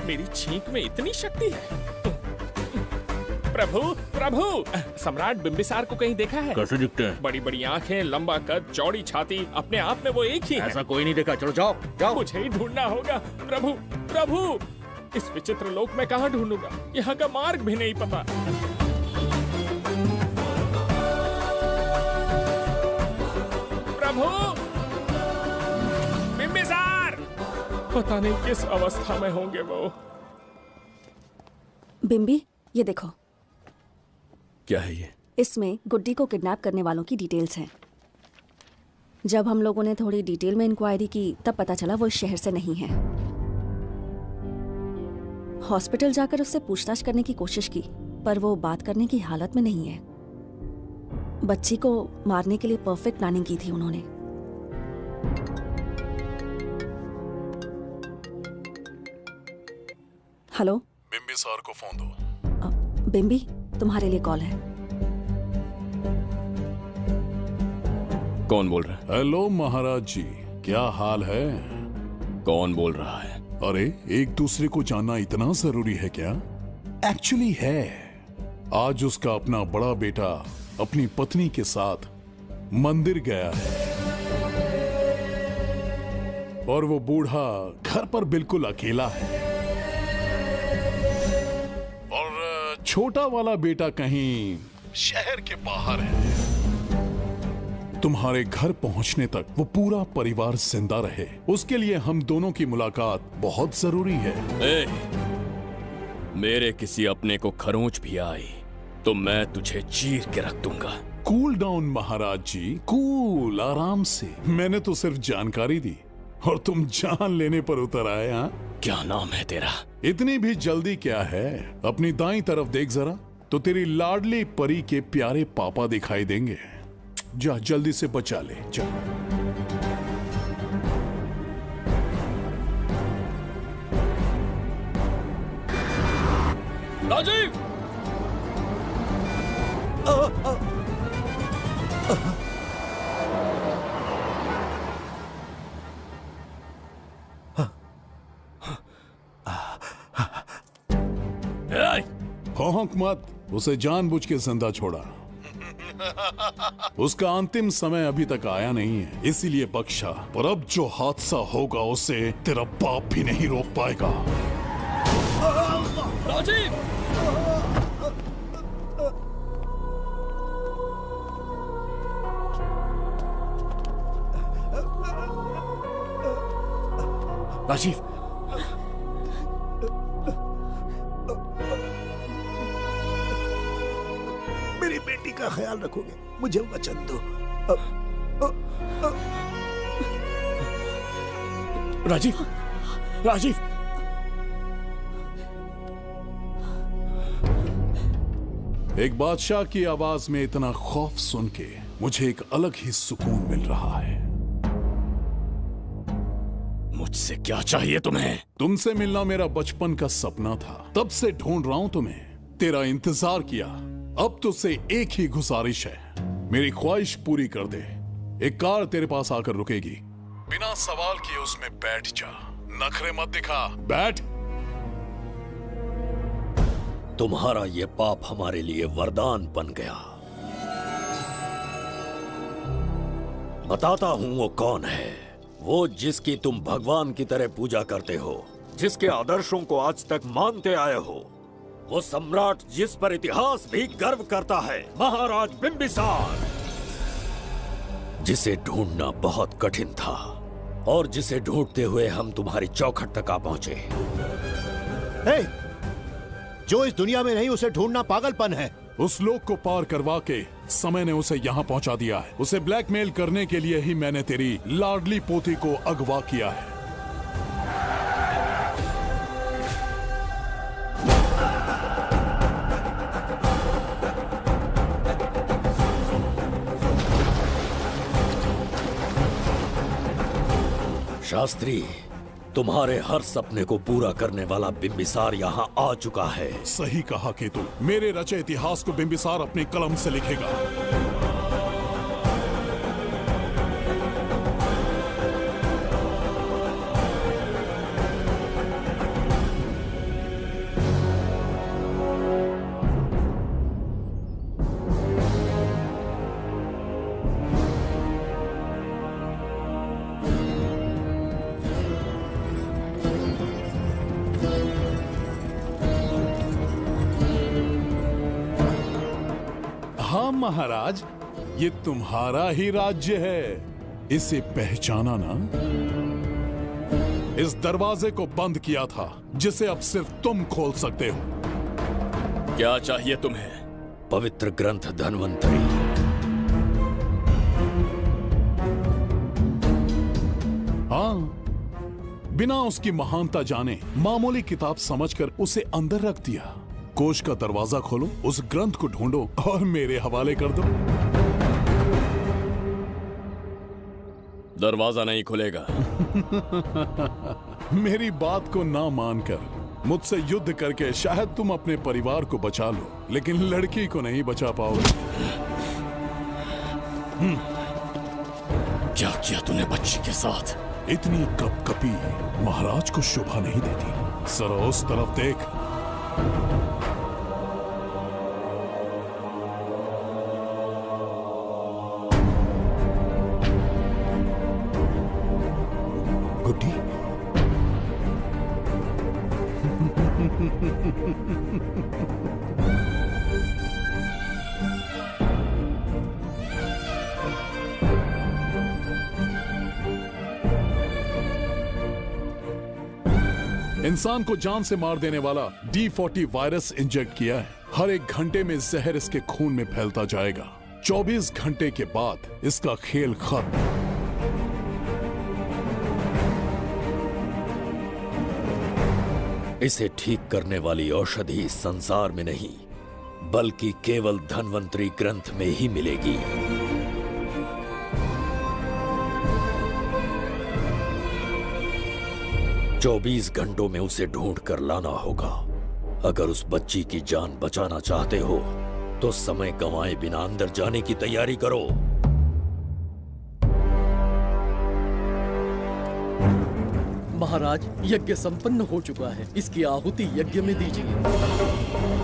Speaker 8: मेरी छींक में इतनी शक्ति है। प्रभु, प्रभु, सम्राट बिंबिसार को कहीं देखा है?
Speaker 14: कैसे दिखते हैं?
Speaker 8: बड़ी बड़ी आंखें, लंबा कद, चौड़ी छाती, अपने आप में वो एक ही है।
Speaker 14: ऐसा कोई नहीं देखा। चलो जाओ जाओ।
Speaker 8: मुझे ही ढूंढना होगा। प्रभु, प्रभु, इस विचित्र लोक में कहाँ ढूंढूंगा? यहाँ का मार्ग भी नहीं पता। प्रभु, बिंबिसार, पता नहीं किस अवस्था में होंगे वो।
Speaker 4: बिंबी, ये देखो।
Speaker 5: क्या है ये?
Speaker 4: इसमें गुड्डी को किडनैप करने वालों की डिटेल्स हैं। जब हम लोगों ने थोड़ी डिटेल में इंक्वायरी की तब पता चला वो इस शहर से नहीं है। हॉस्पिटल जाकर उससे पूछताछ करने की कोशिश की पर वो बात करने की हालत में नहीं है। बच्ची को मारने के लिए परफेक्ट प्लानिंग की थी उन्होंने। हेलो,
Speaker 1: बिम्बिसार को फोन दो।
Speaker 4: बिम्बी, तुम्हारे लिए कॉल है।
Speaker 8: कौन बोल रहा है?
Speaker 1: हेलो महाराज जी, क्या हाल है?
Speaker 8: कौन बोल रहा है?
Speaker 1: अरे, एक दूसरे को जानना इतना जरूरी है क्या? एक्चुअली है। आज उसका अपना बड़ा बेटा अपनी पत्नी के साथ मंदिर गया है और वो बूढ़ा घर पर बिल्कुल अकेला है और छोटा वाला बेटा कहीं शहर के बाहर है। तुम्हारे घर पहुंचने तक वो पूरा परिवार जिंदा रहे, उसके लिए हम दोनों की मुलाकात बहुत जरूरी है।
Speaker 8: मेरे किसी अपने को खरोंच भी आई तो मैं तुझे चीर के रख दूंगा।
Speaker 1: कूल डाउन महाराज जी, कूल, आराम से। मैंने तो सिर्फ जानकारी दी और तुम जान लेने पर उतर आए। हाँ,
Speaker 8: क्या नाम है तेरा?
Speaker 1: इतनी भी जल्दी क्या है? अपनी दाईं तरफ देख जरा तो तेरी लाडली परी के प्यारे पापा दिखाई देंगे। जा, जल्दी से बचा ले, जा।
Speaker 8: राजीव!
Speaker 1: भौंक मत, उसे जानबूझ के जिंदा छोड़ा। उसका अंतिम समय अभी तक आया नहीं है, इसीलिए बख्शा। पर अब जो हादसा होगा उसे तेरा बाप भी नहीं रोक पाएगा।
Speaker 8: राजीव!
Speaker 2: राजीव,
Speaker 13: मेरी बेटी का ख्याल रखोगे? मुझे वचन दो।
Speaker 2: राजीव, राजीव!
Speaker 1: एक बादशाह की आवाज में इतना खौफ सुन के मुझे एक अलग ही सुकून मिल रहा है।
Speaker 8: मुझसे क्या चाहिए तुम्हें?
Speaker 1: तुमसे मिलना मेरा बचपन का सपना था, तब से ढूंढ रहा हूं तुम्हें, तेरा इंतजार किया। अब तुझसे एक ही गुजारिश है, मेरी ख्वाहिश पूरी कर दे। एक कार तेरे पास आकर रुकेगी, बिना सवाल किए उसमें बैठ जा, नखरे मत दिखा, बैठ।
Speaker 5: तुम्हारा ये पाप हमारे लिए वरदान बन गया। बताता हूं वो कौन है, वो जिसकी तुम भगवान की तरह पूजा करते हो, जिसके आदर्शों को आज तक मानते आए हो, वो सम्राट जिस पर इतिहास भी गर्व करता है, महाराज बिंबिसार, जिसे ढूंढना बहुत कठिन था और जिसे ढूंढते हुए हम तुम्हारी चौखट तक आ पहुंचे।
Speaker 14: जो इस दुनिया में नहीं उसे ढूंढना पागलपन है।
Speaker 1: उस लोक को पार करवा के समय ने उसे यहाँ पहुंचा दिया है। उसे ब्लैकमेल करने के लिए ही मैंने तेरी लाडली पोती को अगवा किया है।
Speaker 5: शास्त्री, तुम्हारे हर सपने को पूरा करने वाला बिंबिसार यहाँ आ चुका है।
Speaker 1: सही कहा केतु, मेरे रचे इतिहास को बिंबिसार अपनी कलम से लिखेगा। हाँ महाराज, ये तुम्हारा ही राज्य है, इसे पहचाना ना? इस दरवाजे को बंद किया था जिसे अब सिर्फ तुम खोल सकते हो।
Speaker 8: क्या चाहिए तुम्हें?
Speaker 5: पवित्र ग्रंथ धन्वंतरी।
Speaker 1: हाँ, बिना उसकी महानता जाने मामूली किताब समझकर उसे अंदर रख दिया। कोष का दरवाजा खोलो, उस ग्रंथ को ढूंढो और मेरे हवाले कर दो।
Speaker 2: दरवाजा नहीं खुलेगा।
Speaker 1: मेरी बात को ना मानकर मुझसे युद्ध करके शायद तुम अपने परिवार को बचा लो, लेकिन लड़की को नहीं बचा पाओगे।
Speaker 5: क्या किया तूने बच्ची के साथ?
Speaker 1: इतनी कपकपी महाराज को शोभा नहीं देती। जरा उस तरफ देख। गुड्डी, इंसान को जान से मार देने वाला D40 वायरस इंजेक्ट किया है। हर 1 घंटे में जहर इसके खून में फैलता जाएगा। 24 घंटे के बाद इसका खेल खत्म।
Speaker 5: इसे ठीक करने वाली औषधि संसार में नहीं, बल्कि केवल धन्वंतरी ग्रंथ में ही मिलेगी। चौबीस घंटों में उसे ढूंढ कर लाना होगा। अगर उस बच्ची की जान बचाना चाहते हो तो समय गंवाए बिना अंदर जाने की तैयारी करो।
Speaker 12: महाराज, यज्ञ संपन्न हो चुका है। इसकी आहुति यज्ञ में दीजिए।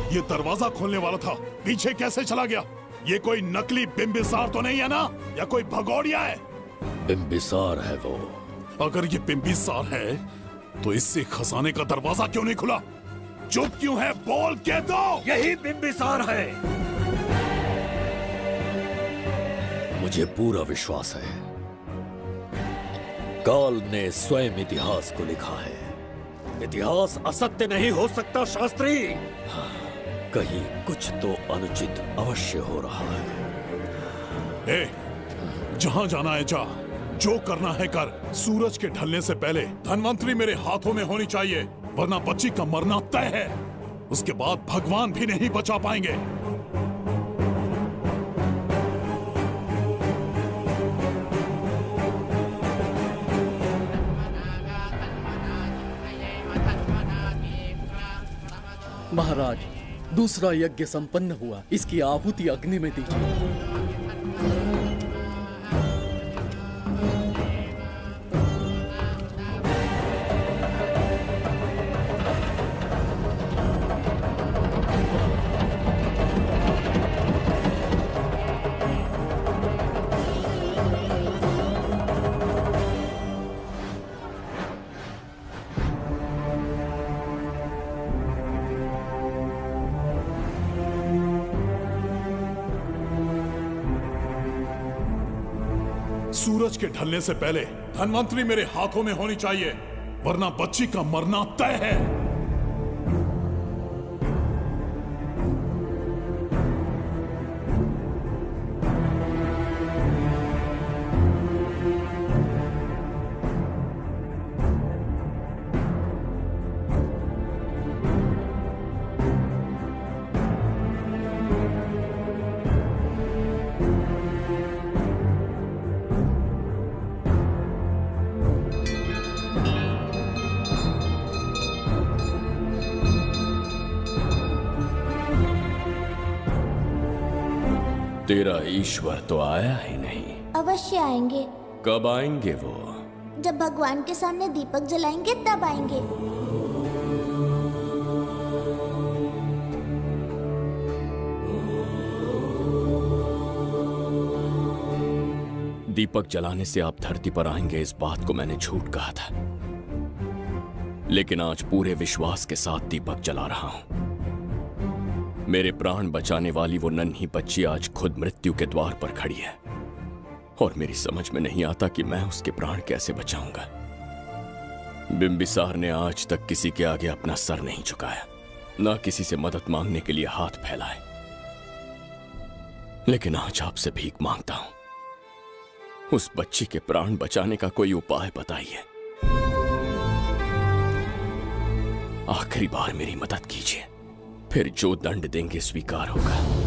Speaker 1: ये दरवाजा खोलने वाला था, पीछे कैसे चला गया? ये कोई नकली बिंबिसार तो नहीं है ना, या कोई भगोड़िया है?
Speaker 5: बिंबिसार है वो।
Speaker 1: अगर ये बिंबिसार है तो इससे खजाने का दरवाजा क्यों नहीं खुला? चुप क्यों है? बोल के दो।
Speaker 5: यही बिंबिसार है। मुझे पूरा विश्वास है, काल ने स्वयं इतिहास को लिखा है। इतिहास असत्य नहीं हो सकता शास्त्री। कहीं कुछ तो अनुचित अवश्य हो रहा है।
Speaker 1: ए, जहां जाना है जा, जो करना है कर। सूरज के ढलने से पहले धन्वंतरी मेरे हाथों में होनी चाहिए, वरना बच्ची का मरना तय है। उसके बाद भगवान भी नहीं बचा पाएंगे।
Speaker 12: महाराज, दूसरा यज्ञ संपन्न हुआ। इसकी आहुति अग्नि में दीजिए।
Speaker 1: सूरज के ढलने से पहले धन्वंतरी मेरे हाथों में होनी चाहिए, वरना बच्ची का मरना तय है।
Speaker 8: तेरा ईश्वर तो आया ही नहीं।
Speaker 15: अवश्य आएंगे।
Speaker 8: कब आएंगे वो?
Speaker 15: जब भगवान के सामने दीपक जलाएंगे तब आएंगे।
Speaker 8: दीपक जलाने से आप धरती पर आएंगे, इस बात को मैंने झूठ कहा था, लेकिन आज पूरे विश्वास के साथ दीपक जला रहा हूं। मेरे प्राण बचाने वाली वो नन्ही बच्ची आज खुद मृत्यु के द्वार पर खड़ी है और मेरी समझ में नहीं आता कि मैं उसके प्राण कैसे बचाऊंगा। बिंबिसार ने आज तक किसी के आगे अपना सर नहीं झुकाया, ना किसी से मदद मांगने के लिए हाथ फैलाए, लेकिन आज आपसे भीख मांगता हूं। उस बच्ची के प्राण बचाने का कोई उपाय बताइए। आखिरी बार मेरी मदद कीजिए, फिर जो दंड देंगे स्वीकार होगा।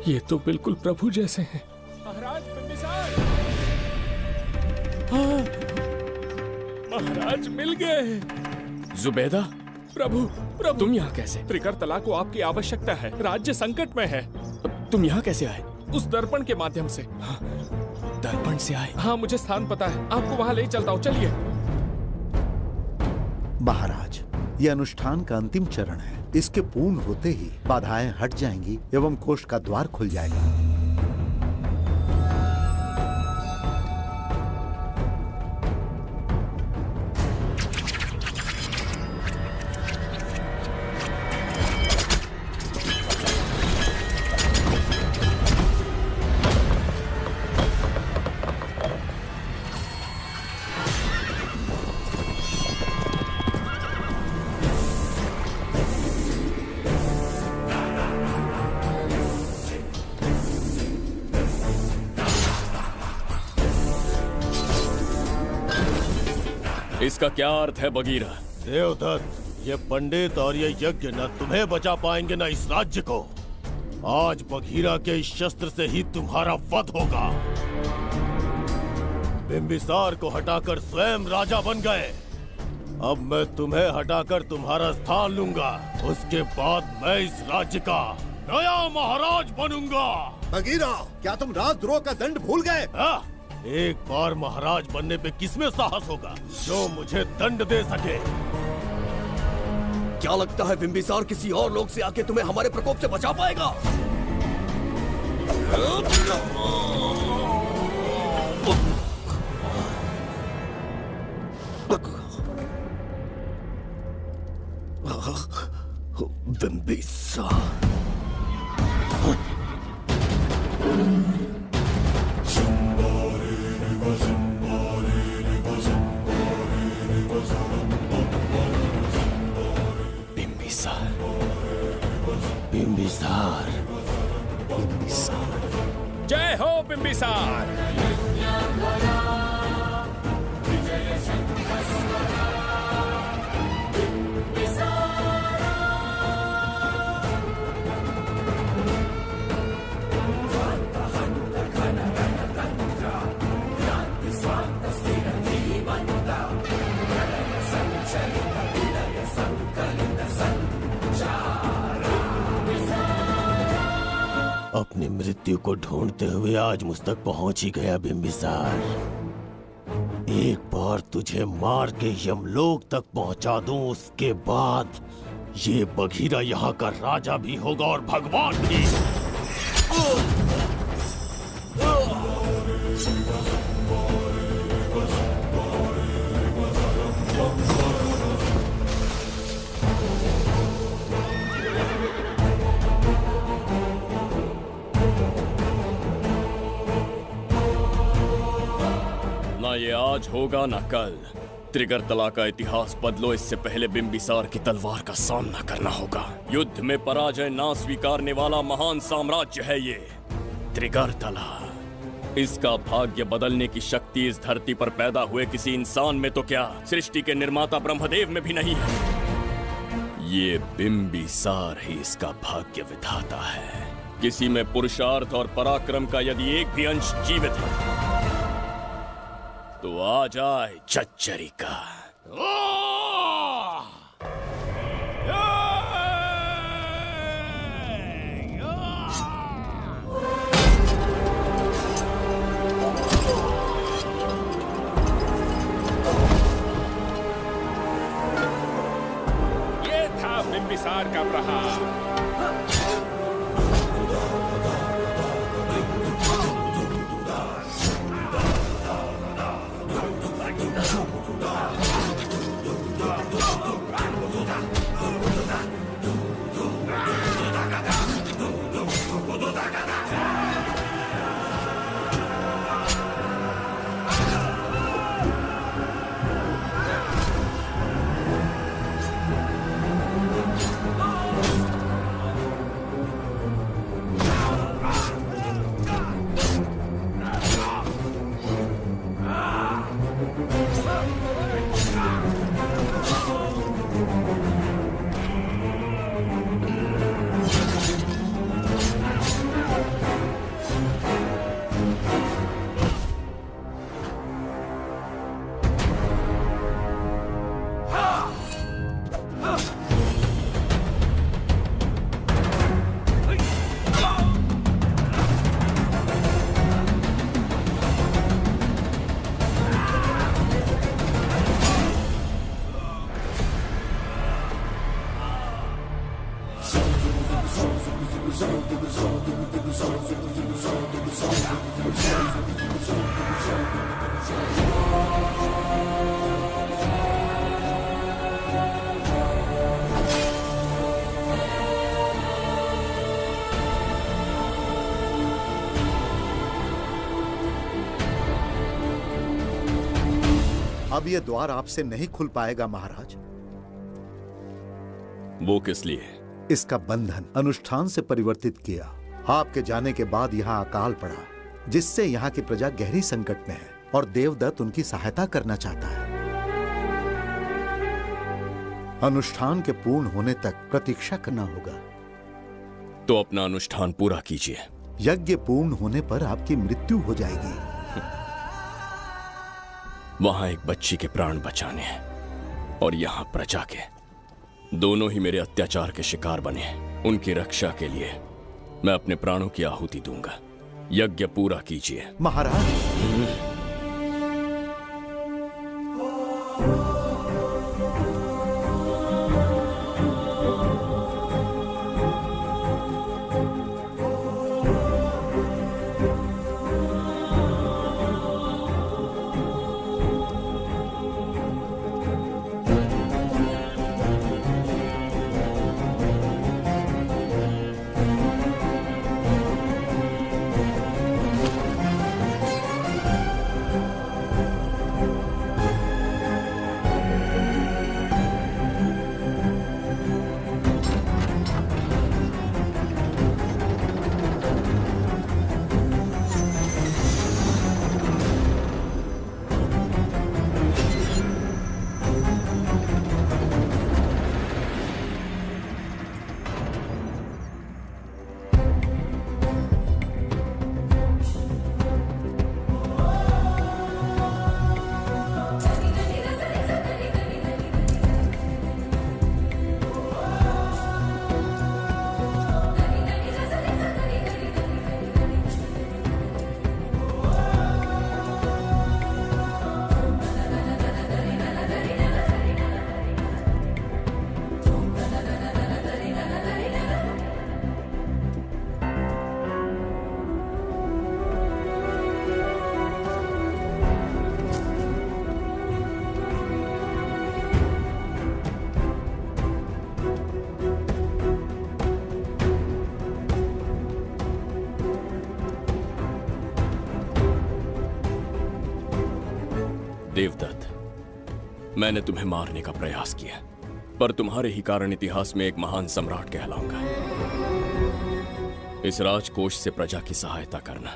Speaker 8: ये तो बिल्कुल प्रभु जैसे हैं। महाराज बिंबिसार! हाँ, महाराज मिल गए। जुबैदा, प्रभु प्रभु तुम यहाँ कैसे? त्रिकर तला को आपकी आवश्यकता है, राज्य संकट में है। तुम यहाँ कैसे आए? उस दर्पण के माध्यम से। हाँ, दर्पण से आए? हाँ, मुझे स्थान पता है, आपको वहाँ ले चलता हूँ, चलिए।
Speaker 11: महाराज, ये अनुष्ठान का अंतिम चरण है। इसके पूर्ण होते ही बाधाएं हट जाएंगी एवं कोष का द्वार खुल जाएगा।
Speaker 8: इसका क्या अर्थ है बगीरा?
Speaker 14: देवदत्त, ये पंडित और ये यज्ञ न तुम्हें बचा पाएंगे न इस राज्य को। आज बगीरा के इस शस्त्र से ही तुम्हारा वध होगा। बिंबिसार को हटाकर स्वयं राजा बन गए, अब मैं तुम्हें हटाकर तुम्हारा स्थान लूंगा। उसके बाद मैं इस राज्य का नया महाराज बनूंगा।
Speaker 11: बगीरा, क्या तुम राजद्रोह का दंड भूल गए?
Speaker 14: एक बार महाराज बनने पे किसमें साहस होगा जो मुझे दंड दे सके?
Speaker 21: क्या लगता है बिंबिसार किसी और लोग से आके तुम्हें हमारे प्रकोप से बचा पाएगा? बिंबिसार
Speaker 8: बिंबिसार, बिंबिसार, जय हो बिंबिसार।
Speaker 14: अपनी मृत्यु को ढूंढते हुए आज मुझ तक पहुंच ही गया बिंबिसार। एक बार तुझे मार के यमलोक तक पहुंचा दूं, उसके बाद ये बघीरा यहाँ का राजा भी होगा और भगवान भी।
Speaker 8: ना ये आज होगा ना कल। त्रिगर तला का इतिहास बदलो, इससे पहले बिंबिसार की तलवार का सामना करना होगा। युद्ध में पराजय ना स्वीकारने वाला महान साम्राज्य है ये त्रिगर तला।
Speaker 5: इसका भाग्य बदलने की शक्ति इस धरती पर पैदा हुए किसी इंसान में तो क्या, सृष्टि के निर्माता ब्रह्मदेव में भी नहीं है। ये बिंबिसार ही इसका भाग्य विधाता है। किसी में पुरुषार्थ और पराक्रम का यदि एक भी अंश जीवित है तो आ जाए चच्चरी का।
Speaker 8: ये था बिंबिसार का प्रहार।
Speaker 11: अब ये द्वार आपसे नहीं खुल पाएगा महाराज।
Speaker 5: वो किस लिए?
Speaker 11: इसका बंधन अनुष्ठान से परिवर्तित किया। आपके जाने के बाद यहाँ अकाल पड़ा, जिससे यहाँ की प्रजा गहरी संकट में है और देवदत्त उनकी सहायता करना चाहता है। अनुष्ठान के पूर्ण होने तक प्रतीक्षा करना होगा।
Speaker 5: तो अपना अनुष्ठान पूरा कीजिए।
Speaker 11: यज्ञ पूर्ण होने पर आपकी मृत्यु हो जाएगी।
Speaker 5: वहां एक बच्ची के प्राण बचाने हैं और यहाँ प्रजा के, दोनों ही मेरे अत्याचार के शिकार बने हैं। उनकी रक्षा के लिए मैं अपने प्राणों की आहुति दूंगा। यज्ञ पूरा कीजिए
Speaker 11: महाराज।
Speaker 5: देवदत्त, मैंने तुम्हें मारने का प्रयास किया, पर तुम्हारे ही कारण इतिहास में एक महान सम्राट कहलाऊंगा। इस राजकोष से प्रजा की सहायता करना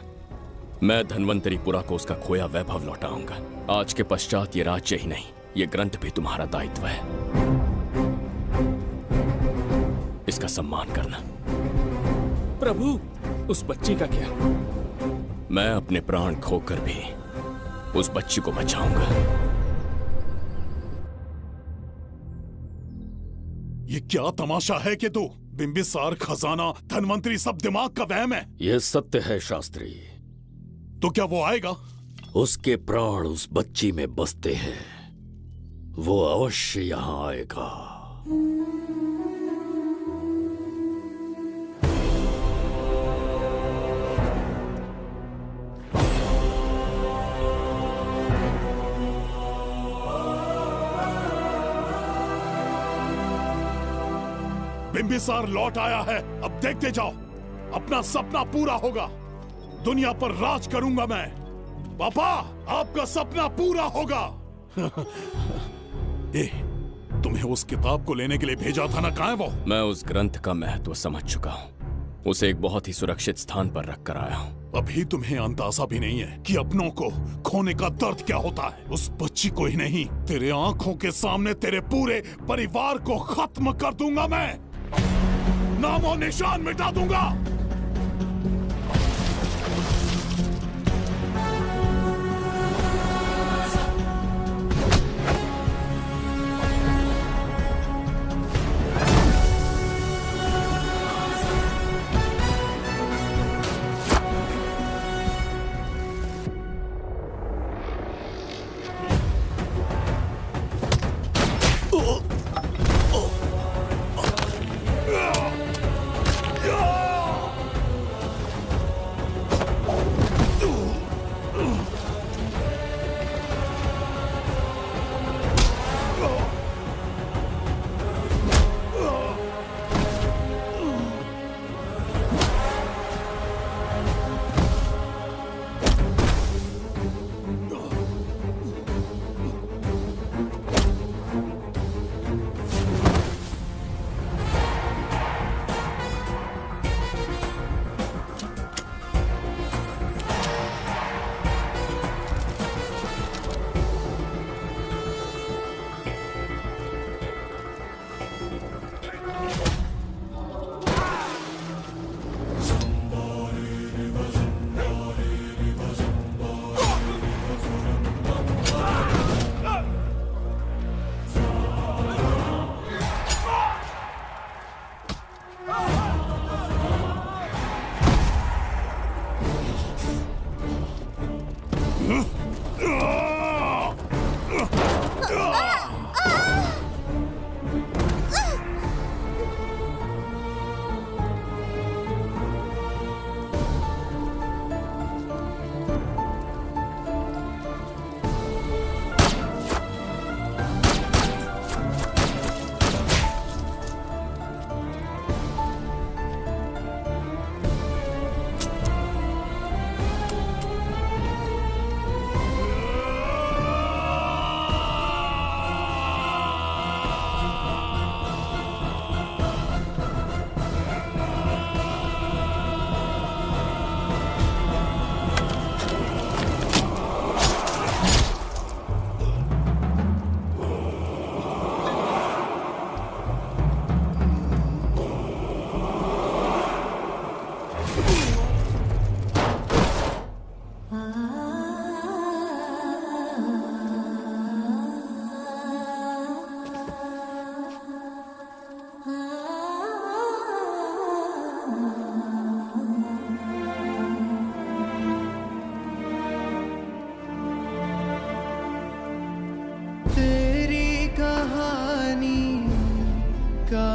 Speaker 2: मैं धन्वंतरीपुरा को उसका खोया वैभव लौटाऊंगा। आज के पश्चात ये राज्य ही नहीं, ये ग्रंथ भी तुम्हारा दायित्व है। इसका सम्मान करना।
Speaker 8: प्रभु, उस बच्ची का क्या?
Speaker 2: मैं अपने प्राण खोकर भी उस बच्ची को बचाऊंगा।
Speaker 1: ये क्या तमाशा है कि तू बिंबिसार, खजाना, धनवंतरी सब दिमाग का वहम है।
Speaker 5: यह सत्य है शास्त्री।
Speaker 1: तो क्या वो आएगा?
Speaker 5: उसके प्राण उस बच्ची में बसते हैं, वो अवश्य यहाँ आएगा।
Speaker 1: बिंबिसार लौट आया है, अब देखते जाओ, अपना सपना पूरा होगा। दुनिया पर राज करूंगा मैं। पापा, आपका सपना पूरा होगा। ए, तुम्हें उस किताब को लेने के लिए भेजा था ना, कहाँ है वो?
Speaker 2: मैं उस ग्रंथ का महत्व समझ चुका हूँ। उसे एक बहुत ही सुरक्षित स्थान पर रख कर आया हूँ।
Speaker 1: अभी तुम्हें अंदाजा भी नहीं है कि अपनों को खोने का दर्द क्या होता है। उस बच्ची को ही नहीं, तेरे आंखों के सामने तेरे पूरे परिवार को खत्म कर दूंगा मैं। नामो निशान मिटा दूंगा।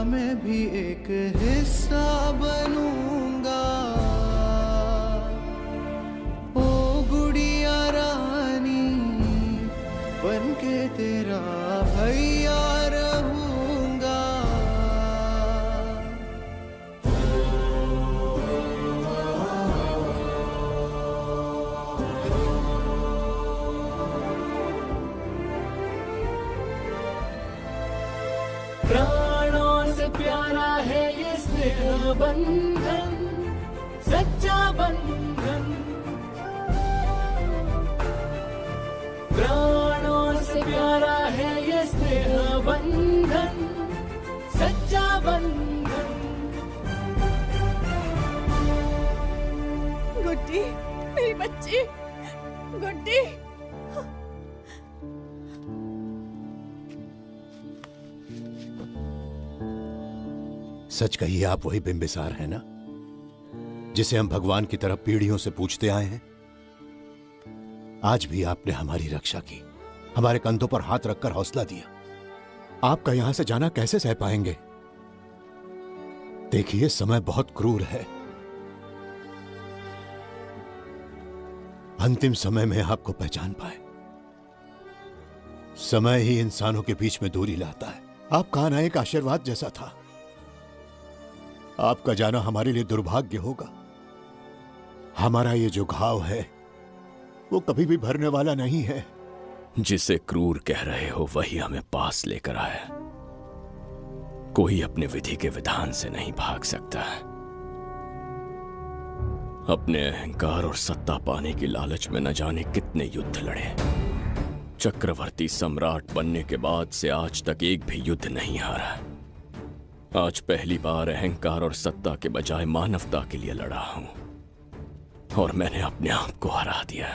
Speaker 3: मैं भी एक हिस्सा बनूंगा। ओ गुड़िया रानी बनके तेरा भैया रहूंगा।
Speaker 22: प्राणों से प्यारा है ये स्नेह बंधन, सच्चा बंधन।
Speaker 9: गुड्डी, मेरी बच्ची, गुड्डी।
Speaker 17: सच कहिए, आप वही बिंबिसार है ना, जिसे हम भगवान की तरफ पीढ़ियों से पूछते आए हैं? आज भी आपने हमारी रक्षा की, हमारे कंधों पर हाथ रखकर हौसला दिया। आपका यहां से जाना कैसे सह पाएंगे? देखिए, समय बहुत क्रूर है। अंतिम समय में आपको पहचान पाए। समय ही इंसानों के बीच में दूरी लाता है। आपका आना एक आशीर्वाद जैसा था। आपका जाना हमारे लिए दुर्भाग्य होगा। हमारा ये जो घाव है वो कभी भी भरने वाला नहीं है।
Speaker 8: जिसे क्रूर कह रहे हो वही हमें पास लेकर आया। कोई अपने विधि के विधान से नहीं भाग सकता। अपने अहंकार और सत्ता पाने की लालच में न जाने कितने युद्ध लड़े। चक्रवर्ती सम्राट बनने के बाद से आज तक एक भी युद्ध नहीं हारा। आज पहली बार अहंकार और सत्ता के बजाय मानवता के लिए लड़ा हूं, और मैंने अपने आप को हरा दिया।